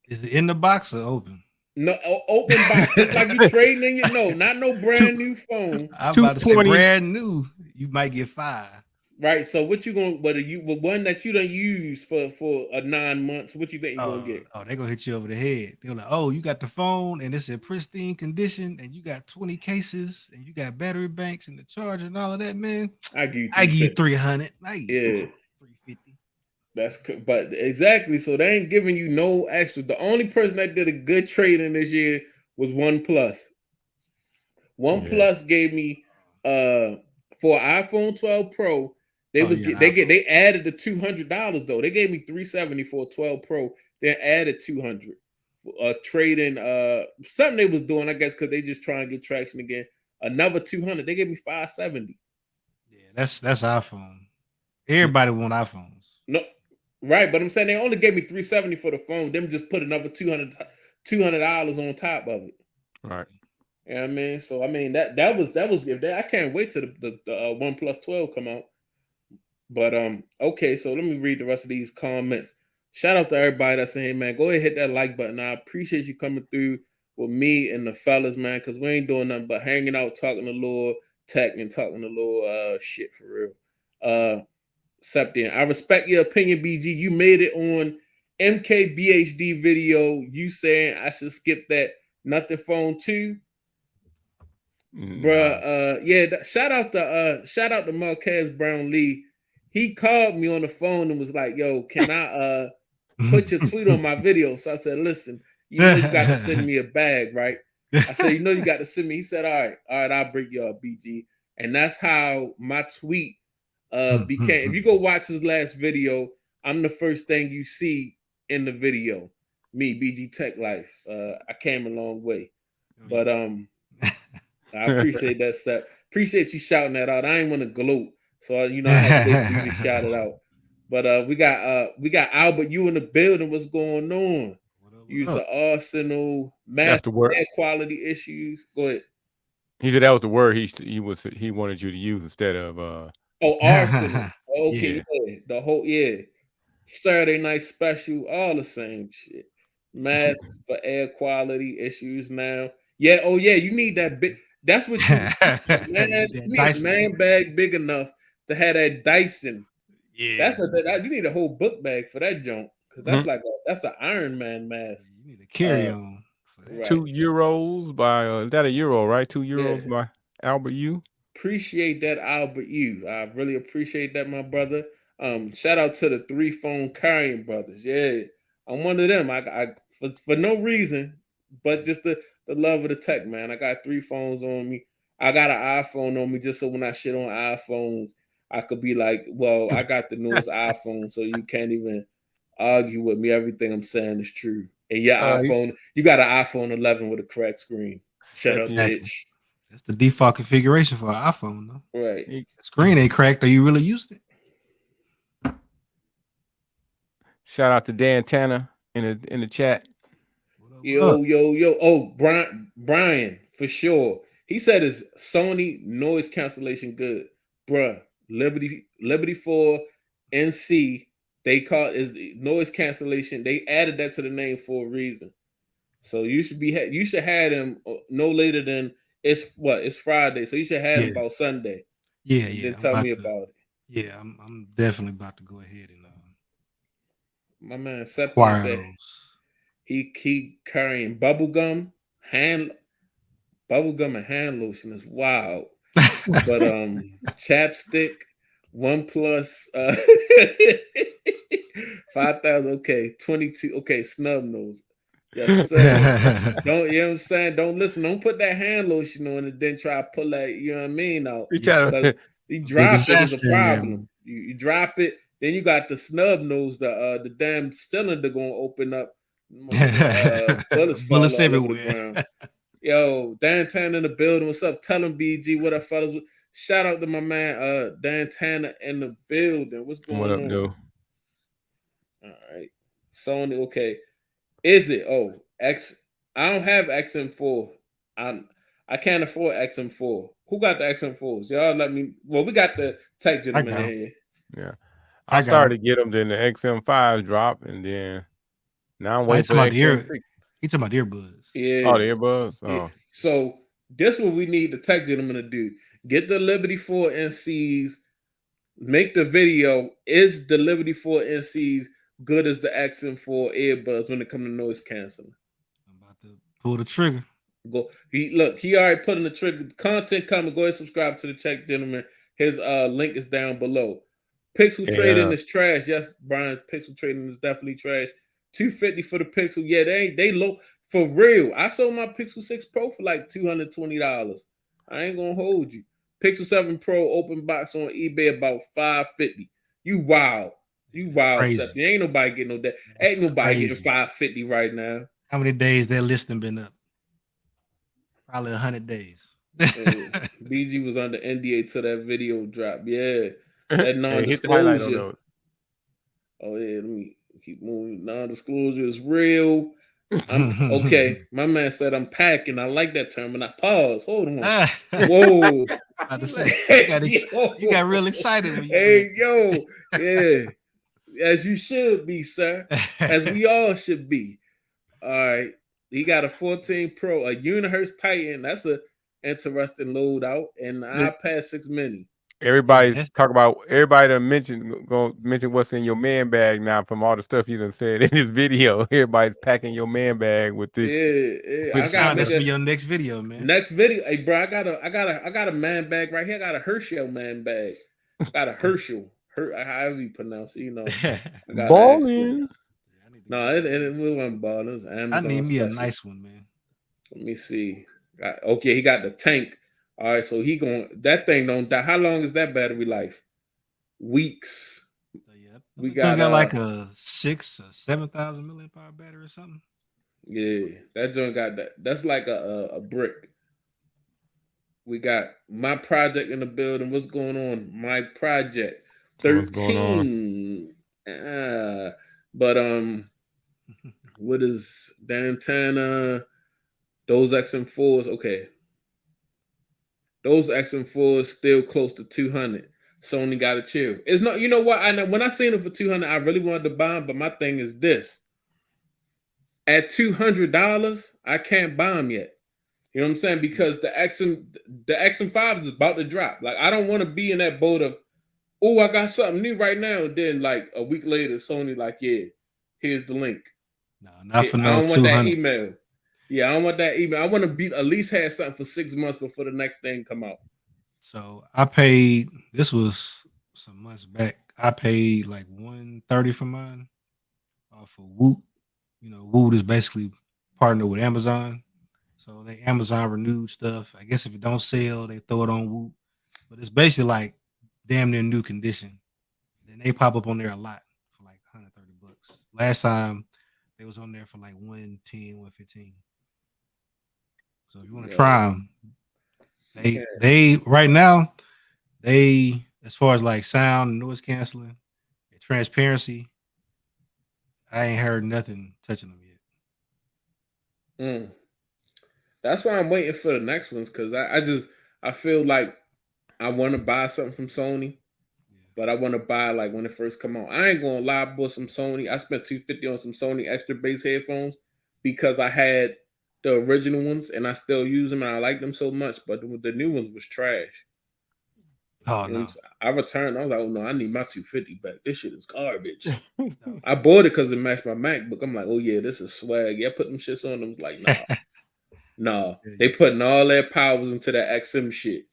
Is it in the box or open? No, open box. It's like you trading in not no brand new phone. I'm about to say brand new. You might get 5. Right. So what you going? But one that you done use for a 9 months. What you think you're gonna get? Oh, they're gonna hit you over the head. They're like, oh, you got the phone and it's in pristine condition, and you got 20 cases, and you got battery banks and the charger and all of that, man. I give you 300. Yeah, 350. But exactly. So they ain't giving you no extra. The only person that did a good trading this year was OnePlus. OnePlus gave me for iPhone 12 Pro. They added the $200 though. They gave me $370 for a 12 Pro. They added $200. Trading something they was doing, I guess, because they just trying to get traction again. Another $200. They gave me $570. Yeah, that's iPhone. Everybody want iPhones. No, right, but I'm saying they only gave me $370 for the phone. Them just put another $200 on top of it. Right. You know what I mean? So I mean that was if I can't wait till the OnePlus 12 come out. But okay, so let me read the rest of these comments. Shout out to everybody that's saying, man, go ahead, hit that like button. I appreciate you coming through with me and the fellas, man, because we ain't doing nothing but hanging out, talking a little tech and talking a little shit for real. Septian, I respect your opinion, BG. You made it on MKBHD video. You saying I should skip that nothing phone too. Bruh, yeah, shout out to Marquez Brown Lee. He called me on the phone and was like, yo, can I put your tweet on my video? So I said, listen, you know you got to send me a bag, right? I said, you know you got to send me. He said, all right, I'll bring you up, BG. And that's how my tweet became. If you go watch his last video, I'm the first thing you see in the video. Me, bgtechlife. I came a long way. But I appreciate that, Seth. Appreciate you shouting that out. I ain't want to gloat, so you know I had to wait for you to shout it out. But we got Albert. You in the building? What's going on? Use the Arsenal. Mass air quality issues. Go ahead. He said that was the word he wanted you to use instead of Arsenal. Okay, yeah. The whole Saturday night special, all the same shit. Mask for air quality issues now. Yeah, you need that big. That's what you need. You need a man bag big enough to have that Dyson. Yeah, you need a whole book bag for that junk because that's that's an Iron Man mask. You need a carry on. Right. €2 by is that a euro, right? €2 by Albert U. Appreciate that, Albert U. I really appreciate that, my brother. Shout out to the 3 phone carrying brothers. Yeah, I'm one of them. I for no reason, but just the love of the tech, man. I got 3 phones on me. I got an iPhone on me just so when I shit on iPhones, I could be like, well, I got the newest iPhone, so you can't even argue with me. Everything I'm saying is true. And your iPhone, you got an iPhone 11 with a cracked screen. Shut up, bitch. That's the default configuration for an iPhone, though. Right. The screen ain't cracked, or you really used it. Shout out to Dan Tanner in the chat. Yo. Oh, Brian, for sure. He said his Sony noise cancellation good. Bruh, Liberty 4 NC, they call it is noise cancellation. They added that to the name for a reason. So you should have them no later than it's Friday. So you should have them about Sunday. Yeah. Then tell me about it. Yeah, I'm definitely about to go ahead and my man Seppi said he carrying bubblegum and hand lotion is wild. But chapstick, OnePlus 5,000, okay, 22, okay, snub nose. Yes, sir. Don't, you know what I'm saying? Don't listen, don't put that hand lotion on and then try to pull that, you know what I mean? Now, you drop it is a problem. You drop it, then you got the snub nose, the damn cylinder gonna open up. Bullets everywhere. Yo, Dan Tanner in the building. What's up? Tell him BG what up, fellas. Shout out to my man Dan Tanner in the building. What's going on? What up, dude? All right. Sony, okay. Is it? Oh, I don't have XM4. I can't afford XM4. Who got the XM4s? Y'all let me. Well, we got the tech gentleman in here. Yeah. I started to get them, then the XM5 dropped, and then now I'm waiting for the XM6. He talking about earbuds. Yeah. Oh, the earbuds? Oh. Yeah. So this is what we need the tech gentleman to do. Get the Liberty 4 NCs, make the video. Is the Liberty 4 NCs good as the XM4 earbuds when it comes to noise canceling? I'm about to pull the trigger. He already put in the trigger. Content coming. Go ahead and subscribe to the tech gentleman. His link is down below. Pixel trading is trash. Yes, Brian, Pixel trading is definitely trash. $250 for the Pixel. Yeah, they low. For real, I sold my Pixel 6 Pro for like $220. I ain't gonna hold you. Pixel 7 Pro open box on eBay about $550. You wild. You wild, Seth. Ain't nobody getting no that. Ain't nobody getting $550 right now. How many days that listing been up? Probably 100 days. BG was under NDA till that video drop. Yeah. That non-disclosure. Hit the highlight on those. Oh yeah, let me keep moving. Non-disclosure is real. I'm okay. My man said I'm packing. I like that term, and I pause. Hold on. Whoa. You got real excited when you hey, yo, yeah. As you should be, sir. As we all should be. All right. He got a 14 Pro, a Unihertz Titan. That's a interesting loadout, and iPad 6 Mini. Everybody that mention what's in your man bag now from all the stuff you done said in this video. Everybody's packing your man bag with this. Yeah. I got this for your next video, man. Next video, hey bro, I got a man bag right here. I got a Herschel man bag. Got a Herschel. However you pronounce it, you know. I got balling. No, it wasn't balling. It was Amazon. I need me a nice one, man. Let me see. Okay, he got the tank. All right, so that thing don't die. How long is that battery life? Weeks. We got like a 6,000 or 7,000 milliamp hour battery or something. Yeah, that joint got that. That's like a brick. We got my project in the building. What's going on? My project 13. But what is the antenna? Those XM4s, okay. Those XM4s still close to 200. Sony got to chill. It's not, you know what? I know when I seen them for 200, I really wanted to buy them, but my thing is this. At $200, I can't buy them yet. You know what I'm saying? Because the XM5 is about to drop. Like, I don't want to be in that boat of, oh, I got something new right now. And then like a week later, Sony like, yeah, here's the link. No, not for no I don't 200. want that email. Yeah, I don't want that email. I want to be at least have something for 6 months before the next thing come out. So I paid, this was some months back. I paid like $130 for mine for Woot. You know, Woot is basically partnered with Amazon. So they Amazon renewed stuff. I guess if it don't sell, they throw it on Woot. But it's basically like damn near new condition. Then they pop up on there a lot for like $130. Last time they was on there for like $110, $115. So if you want to try them, they right now, they as far as like sound and noise canceling and transparency, I ain't heard nothing touching them yet. That's why I'm waiting for the next ones, because I feel like I want to buy something from Sony, but I want to buy like when it first come out. I ain't gonna lie, bought some Sony. I spent $250 on some Sony extra bass headphones because I had the original ones and I still use them and I like them so much, but the new ones was trash. Oh no! I returned. I was like, oh no, I need my $250 back. This shit is garbage. I bought it because it matched my MacBook. I'm like, oh yeah, this is swag. Yeah, I put them shits on. I was like, nah. No, they putting all their powers into that XM shit.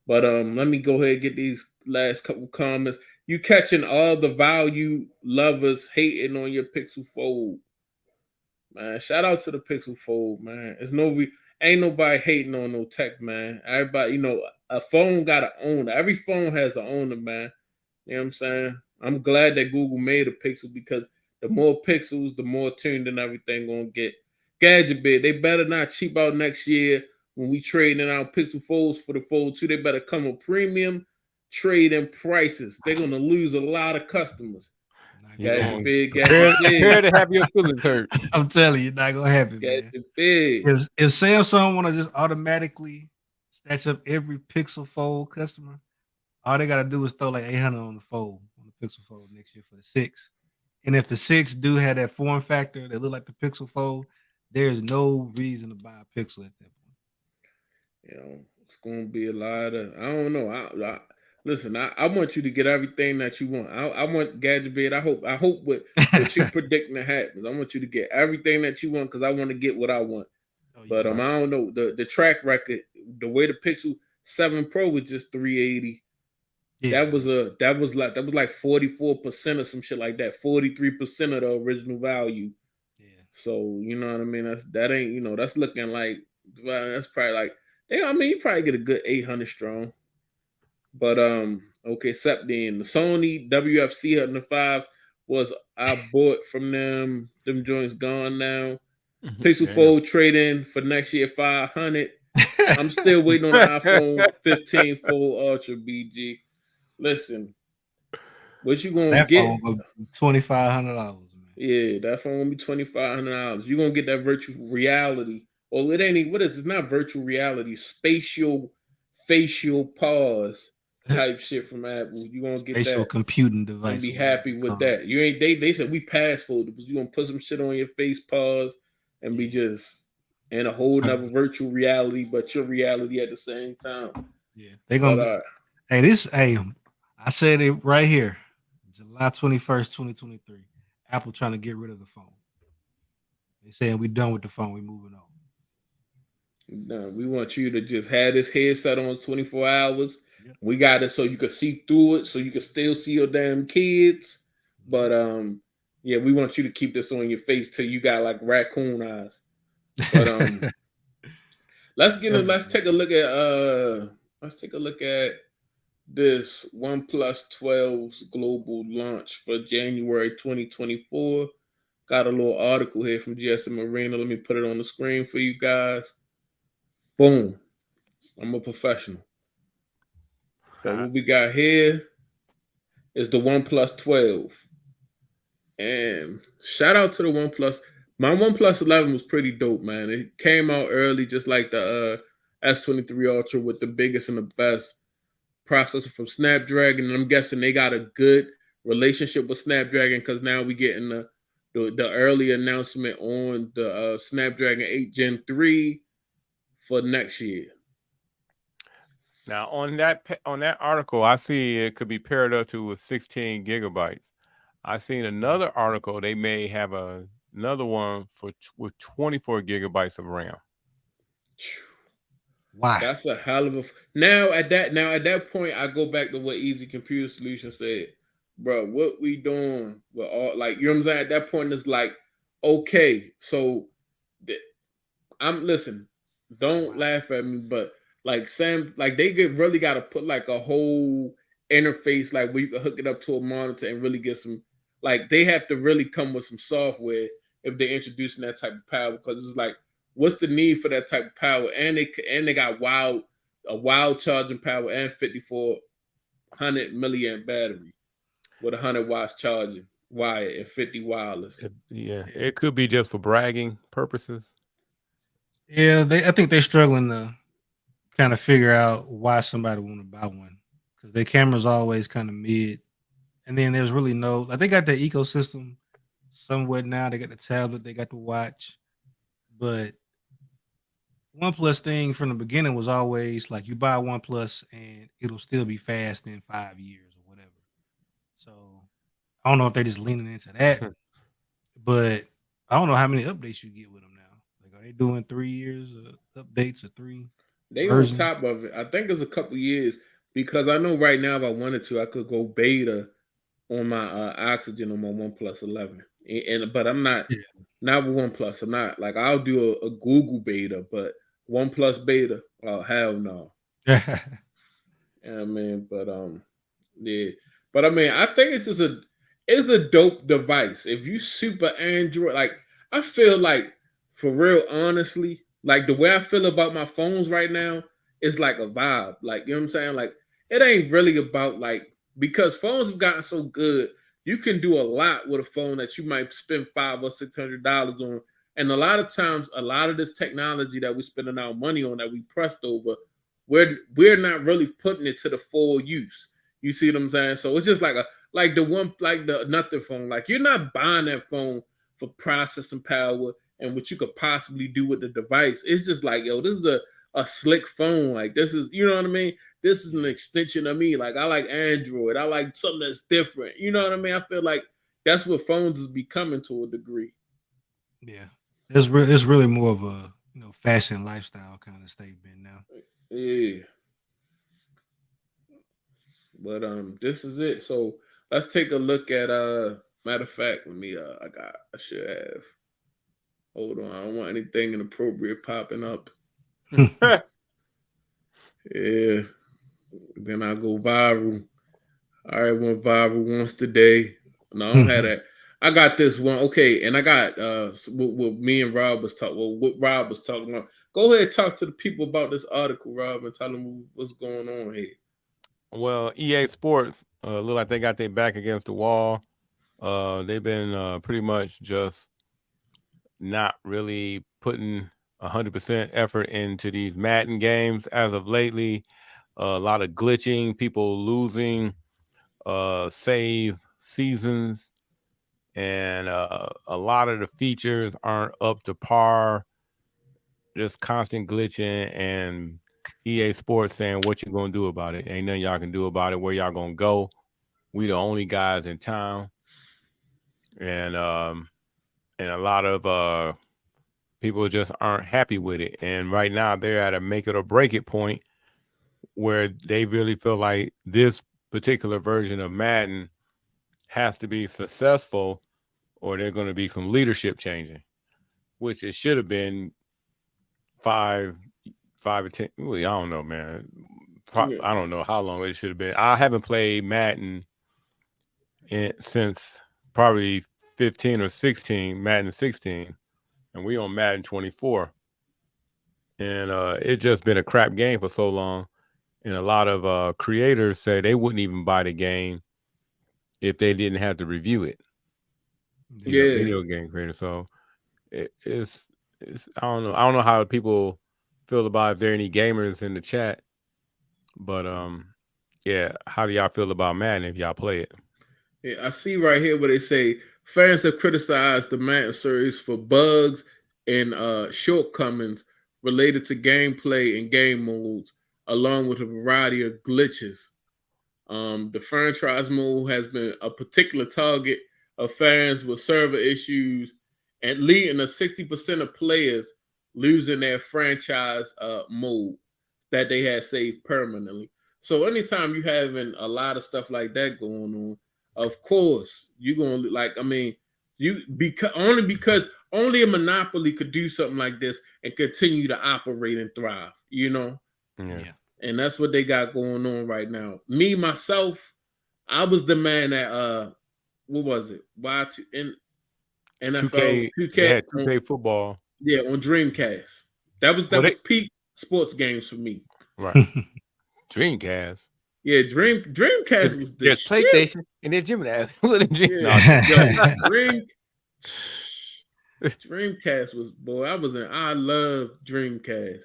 But let me go ahead and get these last couple comments. You catching all the value lovers hating on your Pixel Fold. Man, shout out to the Pixel Fold, man. Ain't nobody hating on no tech, man. Everybody, you know, a phone got an owner. Every phone has an owner, man. You know what I'm saying? I'm glad that Google made a Pixel, because the more pixels, the more tuned and everything gonna get. Gadget Bid, they better not cheap out next year when we trading out Pixel Folds for the Fold 2. They better come with premium trade-in prices. They're gonna lose a lot of customers. Gadget Bid, prepare to have your feelings hurt. I'm telling you, not gonna happen, Gadget man. Bid. If Samsung want to just automatically snatch up every Pixel Fold customer, all they gotta do is throw like 800 on the Fold, on the Pixel Fold next year for the 6. And if the 6 do have that form factor that look like the Pixel Fold, there's no reason to buy a Pixel at that point. You know, it's gonna be a lot of, I don't know. Listen, I want you to get everything that you want. I want Gadget Bid. I hope what you predicting to happen. I want you to get everything that you want, because I want to get what I want. But I don't know, the track record, the way the Pixel 7 Pro was just 380. Yeah. That was like 44% or some shit like that. 43% of the original value. Yeah. So you know what I mean. That ain't that's looking like that's probably like you probably get a good 800 strong. But okay, except then the Sony WFC 105 was I bought from them. Them joints gone now. Pixel Fold trade in for next year 500. I'm still waiting on the iPhone 15 Fold Ultra BG. Listen, what you gonna get? $2,500, man. Yeah, that phone gonna be $2,500. You're gonna get that virtual reality. Well, it ain't even what is it? It's not virtual reality, spatial facial pause type shit from Apple. You're gonna get Spatial that computing device. and be happy with that. You ain't they said we pass foldables. You're gonna put some shit on your face, pause, and be just in a whole nother virtual reality, but your reality at the same time. Yeah, they gonna. I said it right here, July 21st, 2023. Apple trying to get rid of the phone. They saying we done with the phone. We moving on. No, we want you to just have this headset on 24 hours. Yep. We got it so you can see through it, so you can still see your damn kids. But yeah, we want you to keep this on your face till you got like raccoon eyes. But let's take a look at this OnePlus 12's global launch for January 2024. Got a little article here from GSM Arena. Let me put it on the screen for you guys. Boom. I'm a professional. So what we got here is the OnePlus 12. And shout out to the OnePlus. My OnePlus 11 was pretty dope, man. It came out early, just like the S23 Ultra with the biggest and the best processor from Snapdragon. And I'm guessing they got a good relationship with Snapdragon because now we getting the early announcement on the Snapdragon 8 Gen 3 for next year. Now on that article, I see it could be paired up to 16 gigabytes. I seen another article they may have another one with 24 gigabytes of RAM. Wow, that's a hell of a. Now at that point, I go back to what Easy Computer Solutions said, bro. What we doing with all like you know what I'm saying? At that point, it's like okay, so I'm listen. Don't laugh at me, but like Sam, like they really got to put like a whole interface, like where you can hook it up to a monitor and really get some. Like they have to really come with some software if they're introducing that type of power, because it's like, what's the need for that type of power? And they got a wild charging power and 5400 milliamp battery with 100 watts charging wire and 50 wireless. It could be just for bragging purposes. Yeah, I think they're struggling to kind of figure out why somebody want to buy one, because their camera's always kind of mid, and then there's really no like they got the ecosystem somewhat now. They got the tablet, they got the watch, but OnePlus thing from the beginning was always like you buy OnePlus and it'll still be fast in 5 years or whatever. So I don't know if they're just leaning into that, but I don't know how many updates you get with them now. Like, are they doing 3 years of updates or 3? They versions? On top of it. I think it's a couple years, because I know right now if I wanted to, I could go beta on my Oxygen on my OnePlus 11. But I'm not with OnePlus. I'm not like I'll do a Google beta, but OnePlus beta, oh hell no. Yeah, I mean, but yeah, but I mean, I think it's just a dope device. If you super Android, like I feel like for real, honestly, like the way I feel about my phones right now is like a vibe. Like you know what I'm saying? Like it ain't really about like, because phones have gotten so good, you can do a lot with a phone that you might spend $500 or $600 on. And a lot of times, a lot of this technology that we're spending our money on, that we pressed over, we're not really putting it to the full use. You see what I'm saying? So it's just like the nothing phone. Like you're not buying that phone for processing power and what you could possibly do with the device. It's just like, yo, this is a slick phone. Like this is, you know what I mean? This is an extension of me. Like I like Android. I like something that's different. You know what I mean? I feel like that's what phones is becoming to a degree. Yeah, it's really more of a fashion lifestyle kind of statement now. Yeah. But this is it. So let's take a look at matter of fact, let me I should have Hold on, I don't want anything inappropriate popping up. Yeah. Then I go viral. All right, went viral once today. No, I don't have that. I got this one. Okay, and I got what me and Rob was talking. Well, what Rob was talking about. Go ahead and talk to the people about this article, Rob, and tell them what's going on here. Well, EA Sports look like they got their back against the wall. They've been pretty much just not really putting 100% effort into these Madden games as of lately. A lot of glitching, people losing save seasons, and a lot of the features aren't up to par. Just constant glitching, and EA Sports saying what you gonna do about it. Ain't nothing y'all can do about it. Where y'all gonna go? We the only guys in town, and a lot of people just aren't happy with it. And right now they're at a make it or break it point where they really feel like this particular version of Madden has to be successful, or there's going to be some leadership changing, which it should have been 5 or 10. Well, I don't know, man. I don't know how long it should have been. I haven't played Madden since probably 15 or 16, Madden 16, and we on Madden 24. And it's just been a crap game for so long. And a lot of creators say they wouldn't even buy the game if they didn't have to review it. You know, video game creators. So it's I don't know. I don't know how people feel about if there are any gamers in the chat, but yeah. How do y'all feel about Madden if y'all play it? Yeah, I see right here where they say fans have criticized the Madden series for bugs and shortcomings related to gameplay and game modes, along with a variety of glitches. The franchise mode has been a particular target of fans with server issues and leading to 60% of players losing their franchise mode that they had saved permanently. So anytime you having a lot of stuff like that going on, of course you're gonna like. I mean, because only a monopoly could do something like this and continue to operate and thrive. You know. Yeah. And that's what they got going on right now. Me myself, I was the man that what was it? Y2 in NFL 2K. They had 2K football. Yeah, on Dreamcast. That was peak sports games for me. Right. Dreamcast. Yeah, Dreamcast was the shit. PlayStation and then Dreamcast. Dreamcast was I love Dreamcast.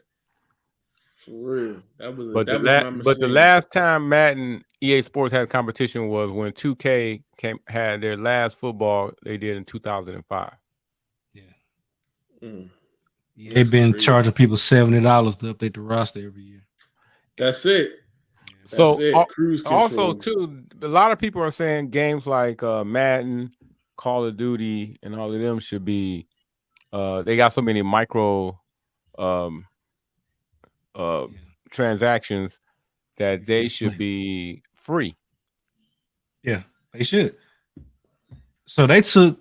For real. The last time Madden EA Sports had competition was when 2K had their last football they did in 2005. Yeah. Mm. They've been charging people $70 to update the roster every year. That's it. So also too, a lot of people are saying games like Madden, Call of Duty, and all of them should be. They got so many micro transactions that they should be free. Yeah, they should. So they took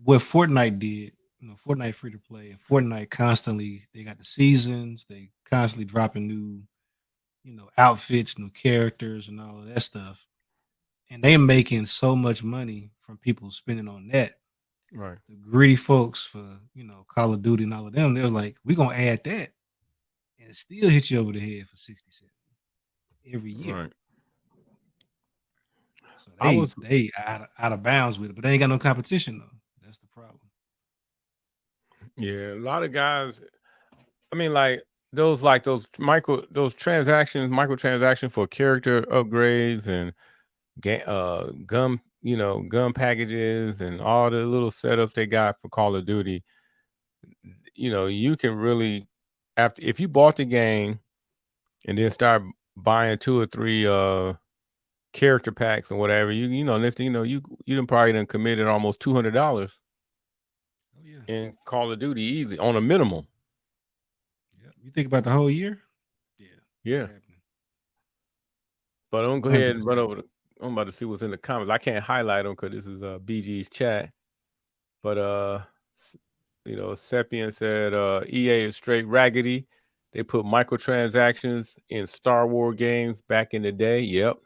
what Fortnite did. You know, Fortnite free to play, and Fortnite constantly they got the seasons. They constantly dropping new, outfits, new characters, and all of that stuff. And they making so much money from people spending on that. Right. The greedy folks for Call of Duty and all of them, they're like, we're gonna add that, and it still hit you over the head for 60 cents every year. Right. So they out of bounds with it, but they ain't got no competition though. That's the problem. Yeah, a lot of guys. I mean, like those microtransactions for character upgrades and gun packages and all the little setups they got for Call of Duty. You can really if you bought the game and then start buying 2 or 3 character packs or whatever, you done probably done committed almost $200 in Call of Duty easy on a minimum. Yeah, you think about the whole year. Yeah. But I'm gonna go ahead and run over. I'm about to see what's in the comments. I can't highlight them because this is BG's chat. But Seppian said EA is straight raggedy. They put microtransactions in Star Wars games back in the day. Yep.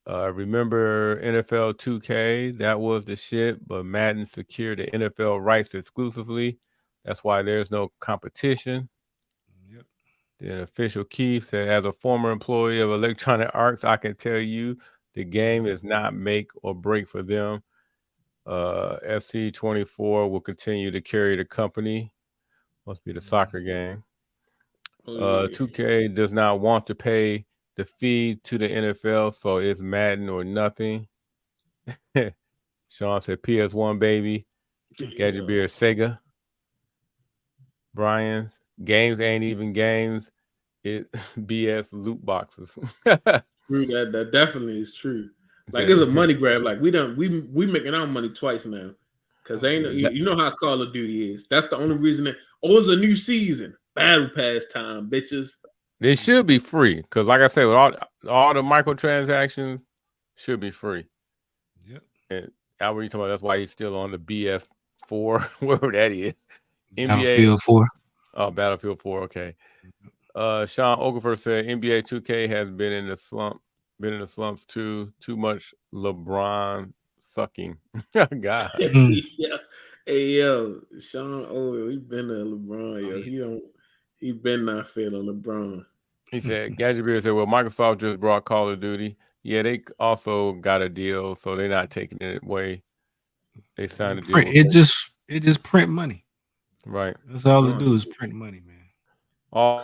Remember NFL 2K? That was the shit, but Madden secured the NFL rights exclusively. That's why there's no competition. Yep. Then official Keith said, as a former employee of Electronic Arts, I can tell you the game is not make or break for them. FC24 will continue to carry the company. Must be the soccer game. 2K does not want to pay the fee to the NFL, so it's Madden or nothing. Sean said PS1 baby. Gadget Beer Sega. Brian's games ain't even games. It BS loot boxes. True, that definitely is true. Like it's a money grab. Like we making our money twice now. Cause you know how Call of Duty is. That's the only reason that it's a new season. Battle pass time, bitches. They should be free. Cause like I said, with all the microtransactions should be free. Yep. And Albert, you talking about that's why he's still on the BF4, wherever that is. Battlefield 4. Oh, Battlefield 4, okay. Sean Okafor said NBA 2K has been in the slumps too. Too much LeBron sucking. God. Yeah. Hey yo, Sean, he been a LeBron, yo. He been not feeling LeBron. He said, Gadget Beer said, well, Microsoft just brought Call of Duty. Yeah, they also got a deal, so they're not taking it away. They signed a deal. It just print money. Right. That's all it do is print money, man.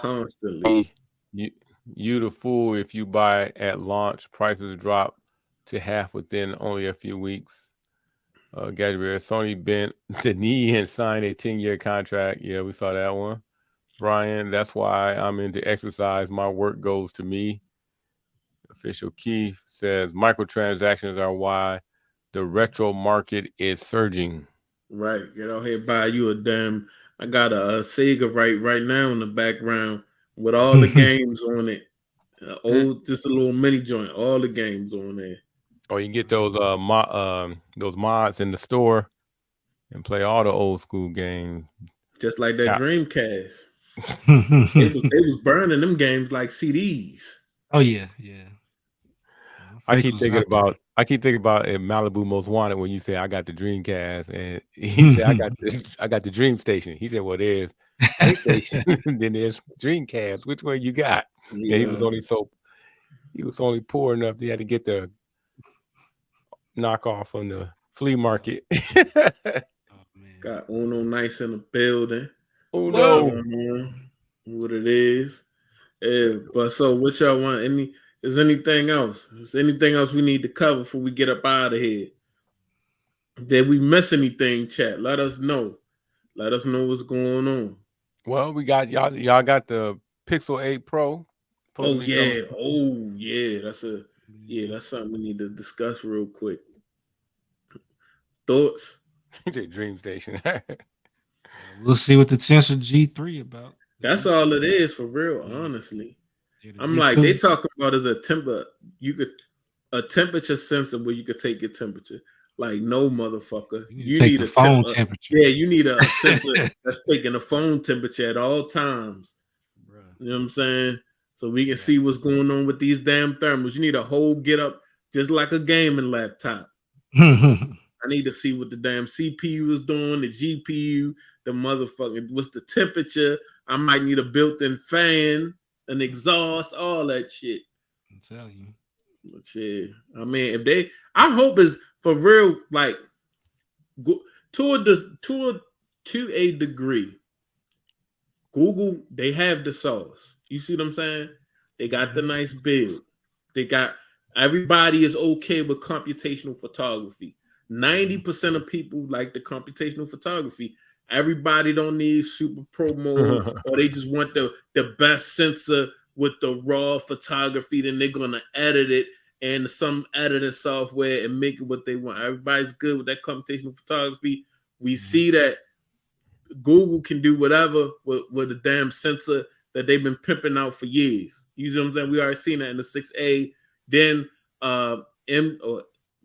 Constantly. You the fool if you buy at launch. Prices drop to half within only a few weeks. Gadget Bear, Sony bent the knee and signed a 10-year contract. Yeah, we saw that one. Brian, that's why I'm into exercise. My work goes to me. Official Keith says microtransactions are why the retro market is surging. Right. Get out here, buy you a damn. I got a Sega right now in the background with all the games on it. Just a little mini joint. All the games on there. Or you can get those mods in the store and play all the old school games. Just like that Dreamcast. They was burning them games like CDs. Oh yeah. I keep thinking about Malibu Most Wanted when you say I got the Dreamcast, and he said I got the Dream Station. He said, well, there's PlayStation, then there's Dreamcast. Which one you got? Yeah. And he was only poor enough he had to get the knockoff from the flea market. Got Uno Nice in the building. Uno, what it is. Yeah, but so what y'all want? Is anything else? Is anything else we need to cover before we get up out of here? Did we miss anything, chat? Let us know. Let us know what's going on. Well, we got y'all got the Pixel 8 Pro. Oh yeah. That's something we need to discuss real quick. Thoughts? The Dream Station. We'll see what the Tensor G3 about. That's all it is for real, honestly. I'm like, they talking about as a temperature sensor where you could take your temperature. Like, no, motherfucker. You need a phone temperature. Yeah, you need a sensor that's taking the phone temperature at all times. Bruh. You know what I'm saying? So we can see what's going on with these damn thermals. You need a whole get up just like a gaming laptop. I need to see what the damn CPU is doing, the GPU, the motherfucking, what's the temperature. I might need a built-in fan, an exhaust, all that shit. I'm telling you. But yeah, I mean, I hope it's for real, like, to a degree. Google, they have the sauce. You see what I'm saying? They got the nice build. Everybody is okay with computational photography. 90% of people like the computational photography. Everybody don't need super pro mode, or they just want the best sensor with the raw photography. Then they're gonna edit it and some editing software and make it what they want. Everybody's good with that computational photography. We see that Google can do whatever with the damn sensor that they've been pimping out for years. You see what I'm saying? We already seen that in the 6A. Then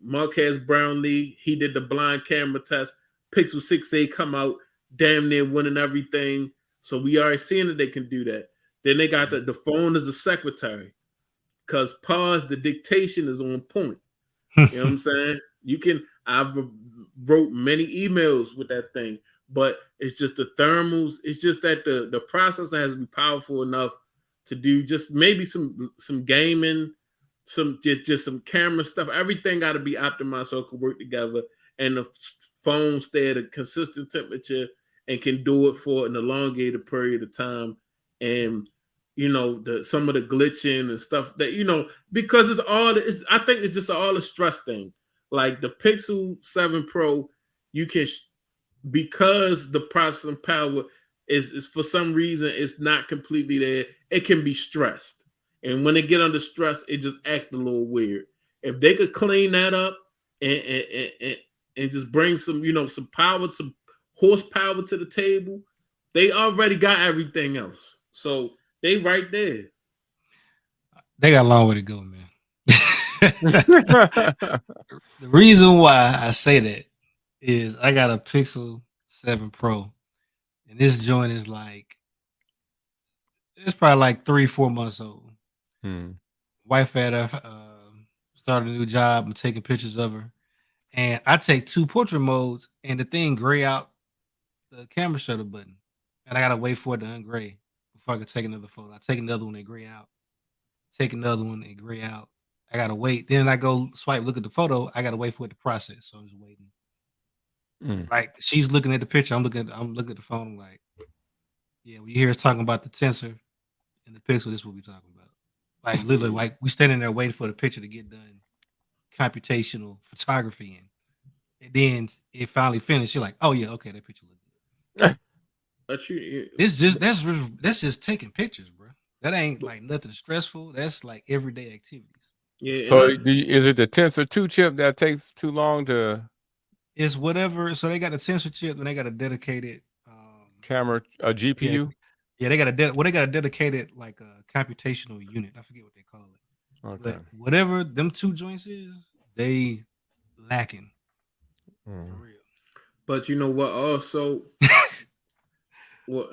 Marquez Brownlee, he did the blind camera test. Pixel 6A come out. damn near winning everything. So we already seeing that they can do that. Then they got the phone as a secretary. Because pause, the dictation is on point. You know what I'm saying? I've wrote many emails with that thing, but it's just the thermals. It's just that the processor has to be powerful enough to do just maybe some gaming, some just some camera stuff. Everything got to be optimized so it can work together, and the phone stay at a consistent temperature and can do it for an elongated period of time. And some of the glitching and stuff that because I think it's just all a stress thing. Like the Pixel 7 Pro, you can because the processing power is for some reason it's not completely there. It can be stressed, and when they get under stress, it just act a little weird. If they could clean that up and just bring some power, some horsepower to the table, they already got everything else. So they right there. They got a long way to go, man. The reason why I say that is I got a Pixel 7 Pro, and this joint is like it's probably like 3-4 months old. Wife had started a new job. I'm taking pictures of her, and I take 2 portrait modes, and the thing gray out the camera shutter button, and I gotta wait for it to ungray before I can take another photo. I take another one, they gray out. Take another one, they gray out. I gotta wait. Then I go swipe, look at the photo. I gotta wait for it to process. So I'm just waiting. Like she's looking at the picture. I'm looking at the phone. I'm like, yeah, when you hear us talking about the tensor and the pixel, this is what we talking about. Like literally, like we standing there waiting for the picture to get done, computational photography, and then it finally finished. You're like, oh yeah, okay, that picture look good. That's just taking pictures, bro. That ain't like nothing stressful. That's like everyday activities. Yeah. So is it the Tensor 2 chip that takes too long to? It's whatever. So they got a Tensor chip and they got a dedicated camera, a GPU. Yeah, they got they got a dedicated like a computational unit. I forget what they call it. Okay. But whatever them 2 joints is, they lacking for real. But you know what? Also, what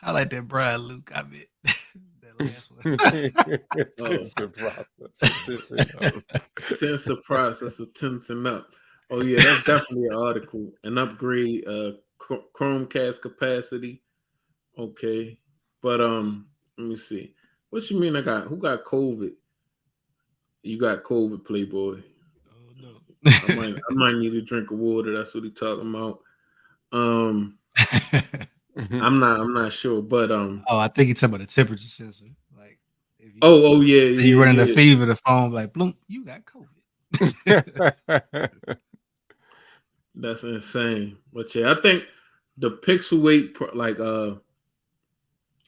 I like that Brian Luke. I mean, that last one. Tensor processor tensing up. Oh yeah, that's definitely an article. An upgrade, Chromecast capacity. Okay, but let me see. What you mean? Who got COVID? You got COVID, Playboy. Oh no. I might need a drink of water. That's what he talking about. I'm not sure, but oh, I think he's talking about the temperature sensor. Like, if you, yeah, you running the fever, the phone like, bloom, you got COVID. That's insane. But yeah, I think the Pixel 8, like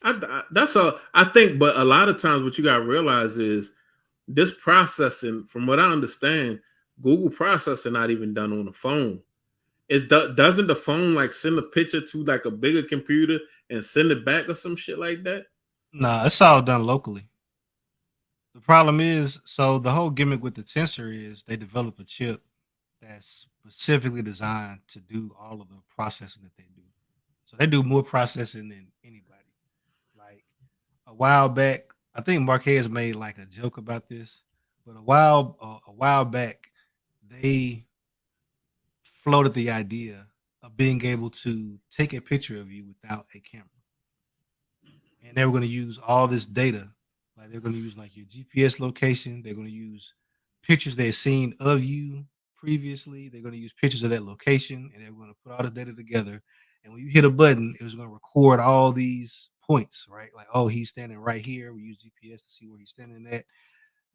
I think, but a lot of times what you gotta realize is this processing, from what I understand, Google processing not even done on the phone. Doesn't the phone like send a picture to like a bigger computer and send it back or some shit like that? Nah, it's all done locally. The problem is, so the whole gimmick with the Tensor is they develop a chip that's specifically designed to do all of the processing that they do. So they do more processing than anybody. Like a while back, I think Marquez made like a joke about this, but a while back, they floated the idea of being able to take a picture of you without a camera, and they were going to use all this data. Like they're going to use like your GPS location. They're going to use pictures they've seen of you previously. They're going to use pictures of that location, and they're going to put all this data together. And when you hit a button, it was going to record all these points, right? Like, oh, he's standing right here. We use GPS to see where he's standing at.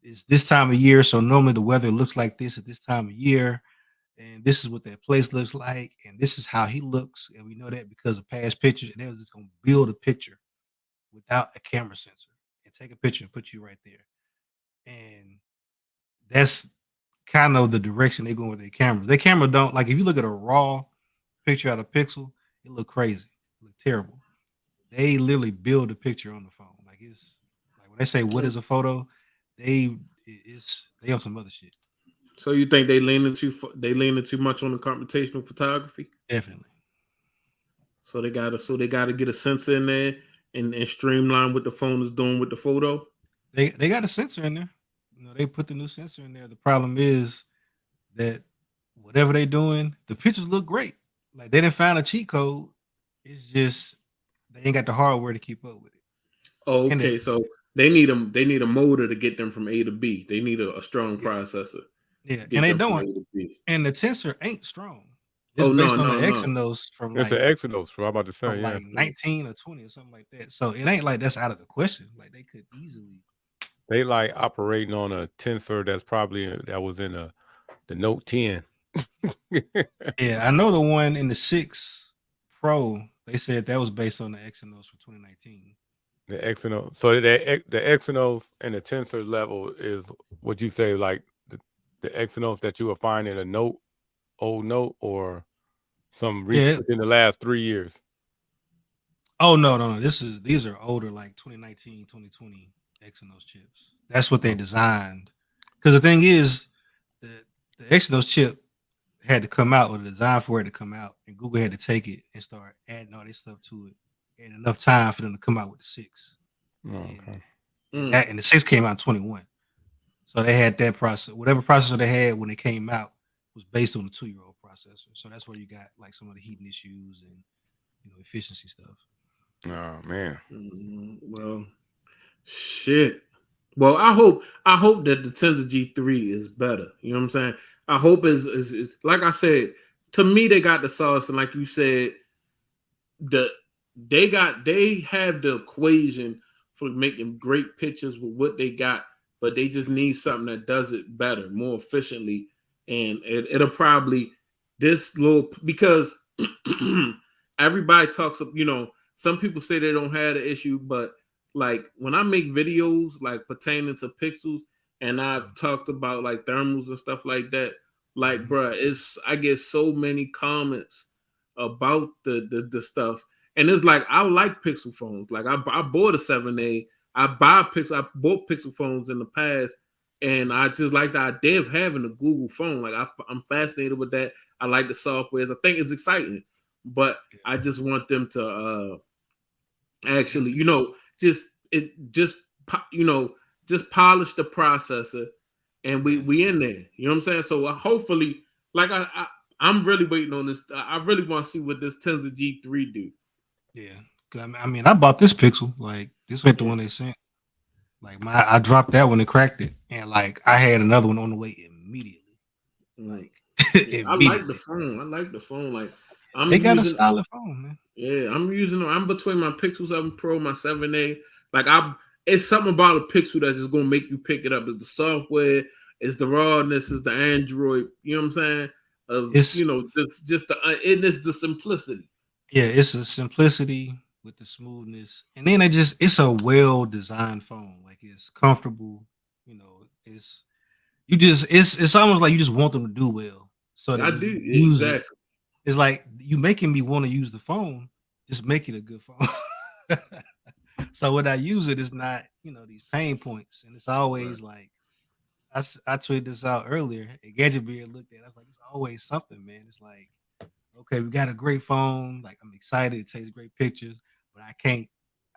It's this time of year, so normally the weather looks like this at this time of year, and this is what that place looks like, and this is how he looks, and we know that because of past pictures. And they was just going to build a picture without a camera sensor and take a picture and put you right there. And that's kind of the direction they're going with their cameras. Their camera don't, like, if you look at a raw picture out of Pixel, it look crazy. It look terrible. They literally build a picture on the phone. Like, it's like when they say what is a photo, they have some other shit. So you think they leaning too much on the computational photography? Definitely. So they gotta get a sensor in there and streamline what the phone is doing with the photo. They got a sensor in there. They put the new sensor in there. The problem is that whatever they're doing, the pictures look great. Like they didn't find a cheat code. It's just they ain't got the hardware to keep up with it. Oh, And okay. So they need a motor to get them from A to B. They need a strong processor. Yeah, Get and they them from A don't. to B. And the tensor ain't strong. It's Oh based on the no. Exynos from It's like an Exynos. I'm about to say, yeah. 19 or 20 or something like that. So it ain't like that's out of the question. Like they could easily. They like operating on a tensor that's probably that was in the Note 10. Yeah, I know the one in the 6 Pro. They said that was based on the Exynos for 2019. The Exynos. So the Exynos and the tensor level is what you say, like the Exynos that you will find in a old Note, or some recent within the last 3 years. Oh no. These are older, like 2019, 2020 Exynos chips. That's what they designed. Because the thing is, the Exynos chip had to come out, or the design for it to come out, and Google had to take it and start adding all this stuff to it. And enough time for them to come out with the 6. Oh, okay. And the 6 came out in 21. So they had that process. Whatever processor they had when it came out was based on the 2-year-old processor. So that's where you got like some of the heating issues and efficiency stuff. Oh man. Well, shit. Well, I hope that the Tensor G3 is better. You know what I'm saying? I hope is like I said, to me they got the sauce, and like you said, they have the equation for making great pictures with what they got, but they just need something that does it better, more efficiently, and it'll probably this little, because everybody talks of, some people say they don't have the issue, but like when I make videos like pertaining to pixels, and I've talked about like thermals and stuff like that, like bruh, I get so many comments about the stuff, and it's like I like Pixel phones. Like I bought a 7A. I bought Pixel phones in the past, and I just like the idea of having a Google phone. Like I'm fascinated with that. I like the softwares. I think it's exciting, but I just want them to actually, just polish the processor, and we in there. You know what I'm saying? So hopefully, like I'm really waiting on this. I really want to see what this Tensor G3 do. Yeah, I mean, I bought this Pixel. Like this ain't the one they sent. Like I dropped that one and cracked it, and like I had another one on the way immediately. Like I like the phone. Like they got a solid phone, man. Yeah, I'm between my Pixel 7 Pro, my 7A. Like it's something about a Pixel that's just gonna make you pick it up. It's the software, it's the rawness, it's the Android. You know what I'm saying? It's the simplicity. Yeah, it's a simplicity with the smoothness, and then it's a well-designed phone. Like it's comfortable. It's almost like you just want them to do well. So I do exactly. It's like you making me want to use the phone. Just make it a good phone. So when I use it, it's not these pain points, and it's always like I tweeted this out earlier. Gadget Beard looked at it. I was like, it's always something, man. It's like, okay, we got a great phone. Like I'm excited. It takes great pictures, but I can't.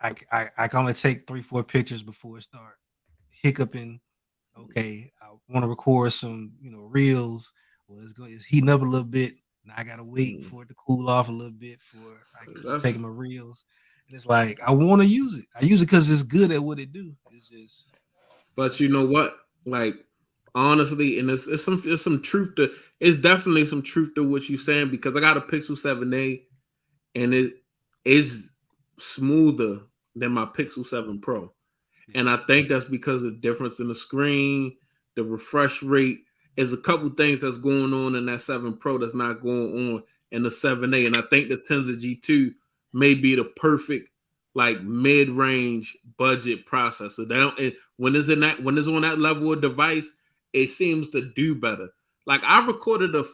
I can only take 3-4 pictures before it start hiccuping. Okay, I want to record some reels. Well, it's heating up a little bit. Now I gotta wait for it to cool off a little bit before I can take my reels. And it's like I want to use it. I use it because it's good at what it do. It's just. But you know what? Like honestly, and it's some truth to. It's definitely some truth to what you're saying, because I got a Pixel 7A, and it is smoother than my Pixel 7 Pro. And I think that's because of the difference in the screen, the refresh rate. There's a couple things that's going on in that 7 Pro that's not going on in the 7A. And I think the Tensor G2 may be the perfect like mid-range budget processor. When it's on that level of device, it seems to do better. Like I recorded a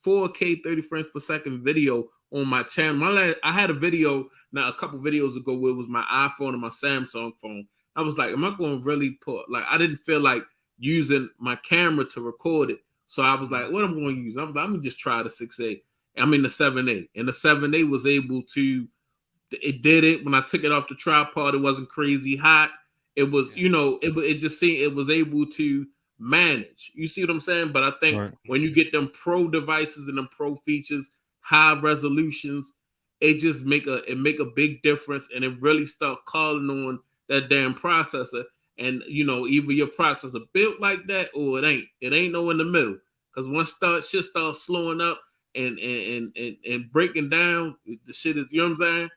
4K 30 frames per second video on my channel. I had a video a couple videos ago where it was my iPhone and my Samsung phone. I was like, am I going to really put, like, I didn't feel like using my camera to record it. So I was like, what am I going to use? I'm going to just try the 6A. I mean the 7A, and the 7A was able to. It did it when I took it off the tripod. It wasn't crazy hot. It was, it just seemed it was able to manage. You see what I'm saying? But I think when you get them pro devices and them pro features, high resolutions, it just make a big difference, and it really start calling on that damn processor. And either your processor built like that or it ain't. It ain't no in the middle. Because once shit starts slowing up and breaking down, the shit is, you know what I'm saying?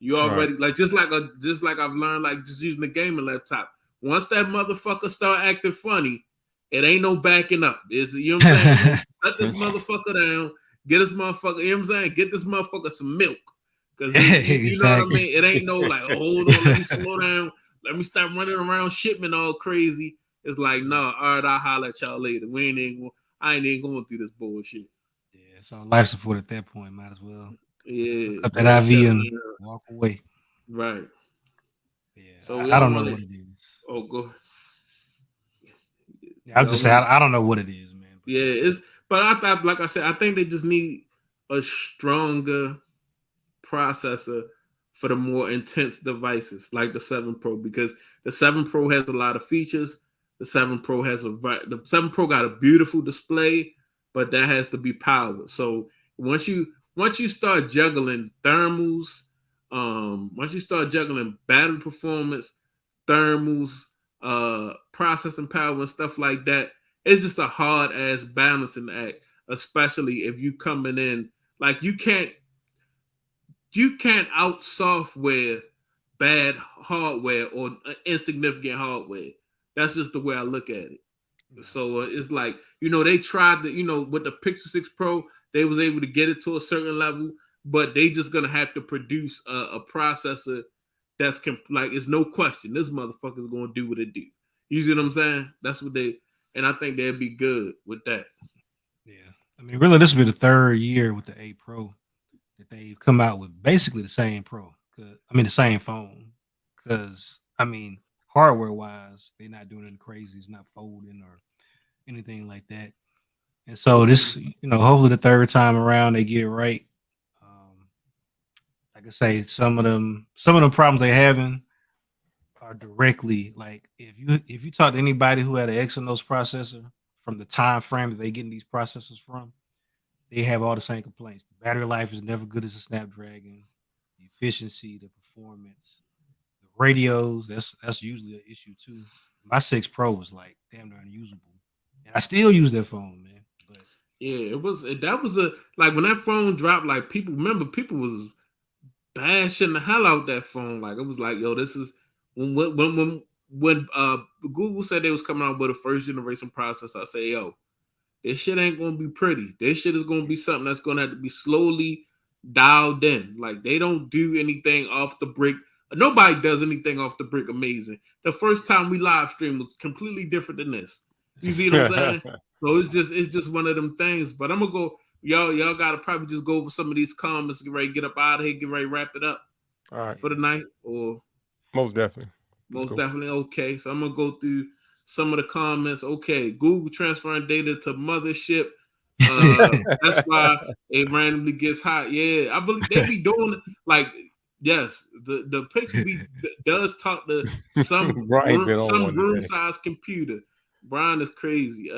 You already just like I've learned, like just using the gaming laptop. Once that motherfucker start acting funny, it ain't no backing up. You know what I'm saying? Let this motherfucker down. Get this motherfucker, you know what I'm saying? Get this motherfucker some milk. Because you know what I mean? It ain't no like, hold on, let me slow down. Let me stop running around shipment all crazy. It's like, no, all right, I'll holler at y'all later. I ain't even going through this bullshit. Yeah, so life support at that point, might as well. Yeah. Hook up that IV and walk away. Right. Yeah. So I don't know what it is. Oh, go. Yeah, I'm just saying I don't know what it is, man. But I thought, like I said, I think they just need a stronger processor for the more intense devices like the 7 Pro, because the 7 Pro has a lot of features. The 7 Pro the 7 Pro got a beautiful display, but that has to be powered. So once you start juggling thermals, once you start juggling battery performance, thermals, processing power and stuff like that, it's just a hard ass balancing act, especially if you coming in like you can't out software bad hardware or insignificant hardware. That's just the way I look at it. So it's like, they tried to, with the Pixel 6 Pro, they was able to get it to a certain level, but they just gonna have to produce a processor that's like, it's no question this motherfucker's gonna do what it do. You see what I'm saying? That's what and I think they'd be good with that. Yeah, I mean, really, this will be the third year with the 8 Pro that they've come out with basically the same the same phone. Because I mean, hardware wise, they're not doing anything crazy. It's not folding or anything like that. And so this, hopefully the third time around they get it right. Like I say, some of them problems they having are directly like if you talk to anybody who had an Exynos processor from the time frame that they getting these processors from, they have all the same complaints. The battery life is never good as a Snapdragon. The efficiency, the performance, the radios, that's usually an issue too. My 6 Pro was like damn near unusable. And I still use that phone, man. But yeah, that was like when that phone dropped, like people was bashing the hell out that phone. Like it was like, yo, this is when Google said they was coming out with a first generation processor. I say, yo, this shit ain't gonna be pretty. This shit is gonna be something that's gonna have to be slowly dialed in. Like they don't do anything off the brick. Nobody does anything off the brick amazing. The first time we live stream was completely different than this. You see what I'm saying? So it's just one of them things. But I'm gonna go. Y'all gotta probably just go over some of these comments, get ready, get up out of here, get ready, wrap it up. All right. For the night, or most definitely. Most definitely. Okay, so I'm gonna go through some of the comments. Okay, Google transferring data to mothership. That's why it randomly gets hot. Yeah, I believe they be doing like, yes, the Pixel does talk to some room size computer. Brian is crazy.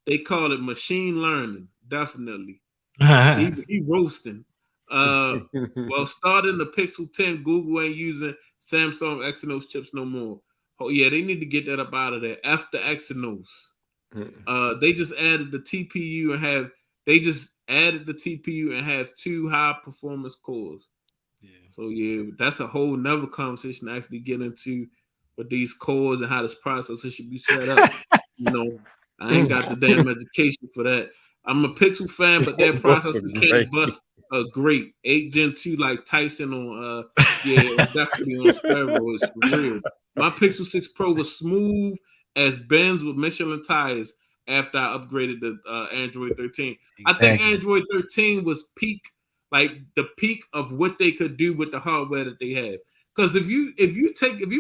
They call it machine learning. Definitely. he roasting. Well, starting the Pixel 10, Google ain't using Samsung Exynos chips no more. Oh yeah, they need to get that up out of there. F the Exynos. They just added the TPU and have 2 high performance cores. Yeah. So yeah, that's a whole nother conversation to actually get into with these cores and how this processor should be set up. I ain't got the damn education for that. I'm a Pixel fan, but that processor can't bust a great 8 Gen 2 like Tyson on definitely on steroids for real. My Pixel 6 Pro was smooth as Benz with Michelin tires after I upgraded the Android 13. Exactly. I think Android 13 was the peak of what they could do with the hardware that they have. Because if you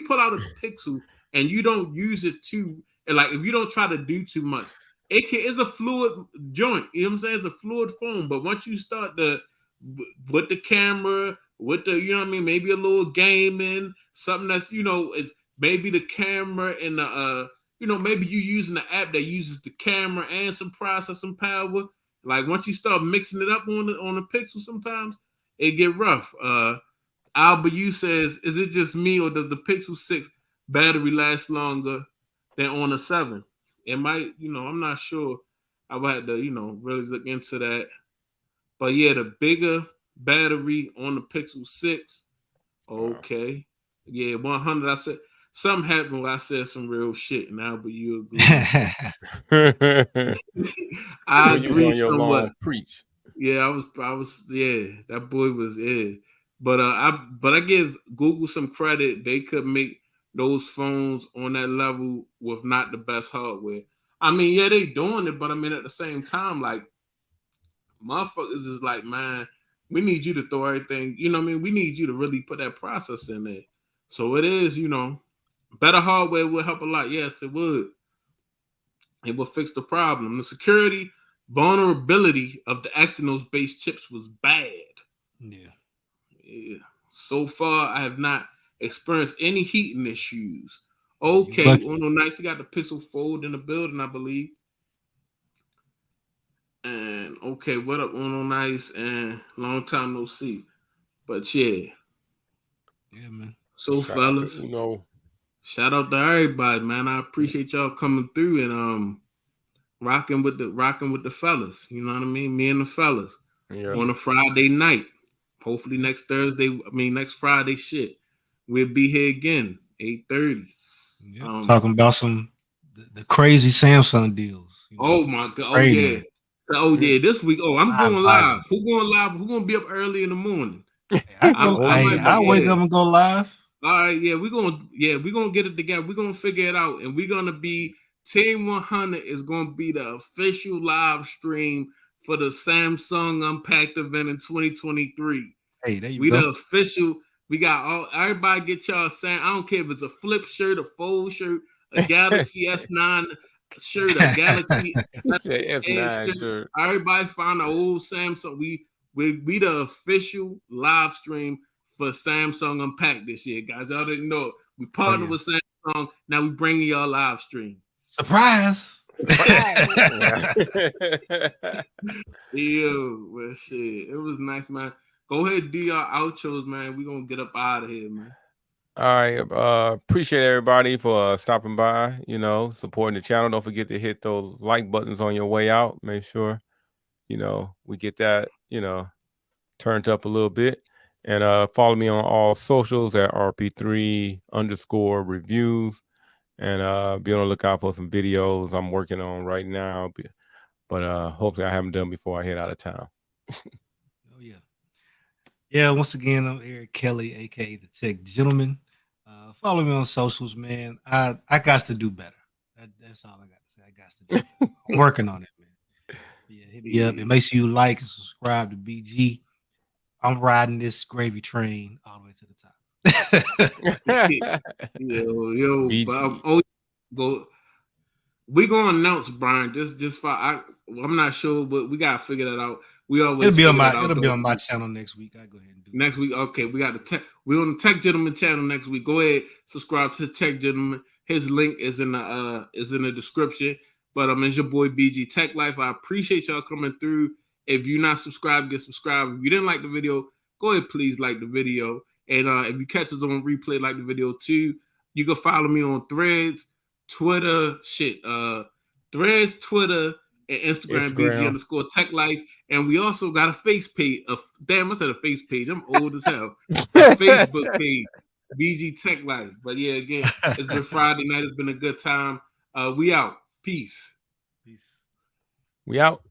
pull out a Pixel and you don't use it too, and like if you don't try to do too much, it's a fluid joint. You know what I'm saying? It's a fluid phone. But once you start with the camera, with the, you know what I mean, maybe a little gaming, something that's, you know, it's maybe the camera and the you know, maybe you using the app that uses the camera and some processing power. Like once you start mixing it up on the Pixel, sometimes it get rough. Albert U says, is it just me or does the Pixel 6 battery last longer than on a 7? It might, you know, I'm not sure. I would have to, you know, really look into that. But yeah, the bigger battery on the Pixel 6. Okay. Yeah, 100. I said something happened when I said some real shit now, but you agree. I agree on your somewhat. long preach. Yeah, I was, yeah, that boy was, yeah. But I give Google some credit. They could make those phones on that level with not the best hardware. I mean, yeah, they doing it, but I mean at the same time, like motherfuckers is like, man, we need you to throw everything, you know what I mean? We need you to really put that process in there. So it is, you know, better hardware would help a lot. Yes, it would. It will fix the problem. The security vulnerability of the Exynos-based chips was bad. Yeah. So far, I have not experienced any heating issues. Okay, Uno Nice. You got the Pixel Fold in the building, I believe. And okay, what up, Uno Nice? And long time no see. But yeah. Yeah, man. So Shout fellas, shout out to everybody, man. I appreciate y'all coming through and rocking with the fellas. You know what I mean? Me and the fellas on a Friday night. Hopefully next Friday, shit. We'll be here again, 8:30. Yep. Talking about the crazy Samsung deals. You know, oh my god! Oh yeah! Oh yeah! This week, I'm going live. Who going live? Who gonna be up early in the morning? I'll wake up and go live. All right, yeah, we're gonna get it together. We're gonna figure it out, and we're gonna be Team 100 is gonna be the official live stream for the Samsung Unpacked event in 2023. Hey, there you go. The official. We got everybody get y'all saying. I don't care if it's a flip shirt, a fold shirt, a Galaxy S9 shirt, a Galaxy S9 shirt. Everybody find an old Samsung. We the official live stream for Samsung Unpacked this year, guys. Y'all didn't know it. We partnered with Samsung. Now we bringing y'all live stream. Surprise! Ew, well, shit. It was nice, man. Go ahead and do your outros, man. We're gonna get up out of here, man. All right. Appreciate everybody for stopping by, you know, supporting the channel. Don't forget to hit those like buttons on your way out. Make sure, you know, we get that, you know, turned up a little bit. And follow me on all socials at RP3_reviews. And be on the lookout for some videos I'm working on right now. But hopefully I have them done before I head out of town. Oh, yeah. Yeah, once again, I'm Eric Kelly, aka the Tech Gentleman. Follow me on socials, man. I got to do better. That's all I got to say. I got to do better. I'm working on it, man. Yeah, hit me up and make sure you like and subscribe to BG. I'm riding this gravy train all the way to the top. We're gonna announce, Brian. Just for I'm not sure, but we gotta figure that out. It'll be on my channel next week. I go ahead and do next week. Okay, we're on the Tech Gentleman channel next week. Go ahead, subscribe to the Tech Gentleman. His link is in the description. But it's your boy BG Tech Life. I appreciate y'all coming through. If you're not subscribed, get subscribed. If you didn't like the video, go ahead, please like the video. And if you catch us on replay, like the video too. You can follow me on Threads, Twitter, Threads, Twitter, and Instagram. BG_Tech Life. And we also got a face page. I said a face page. I'm old as hell. A Facebook page, BG Tech Life. But yeah, again, it's been Friday night. It's been a good time. We out. Peace. We out.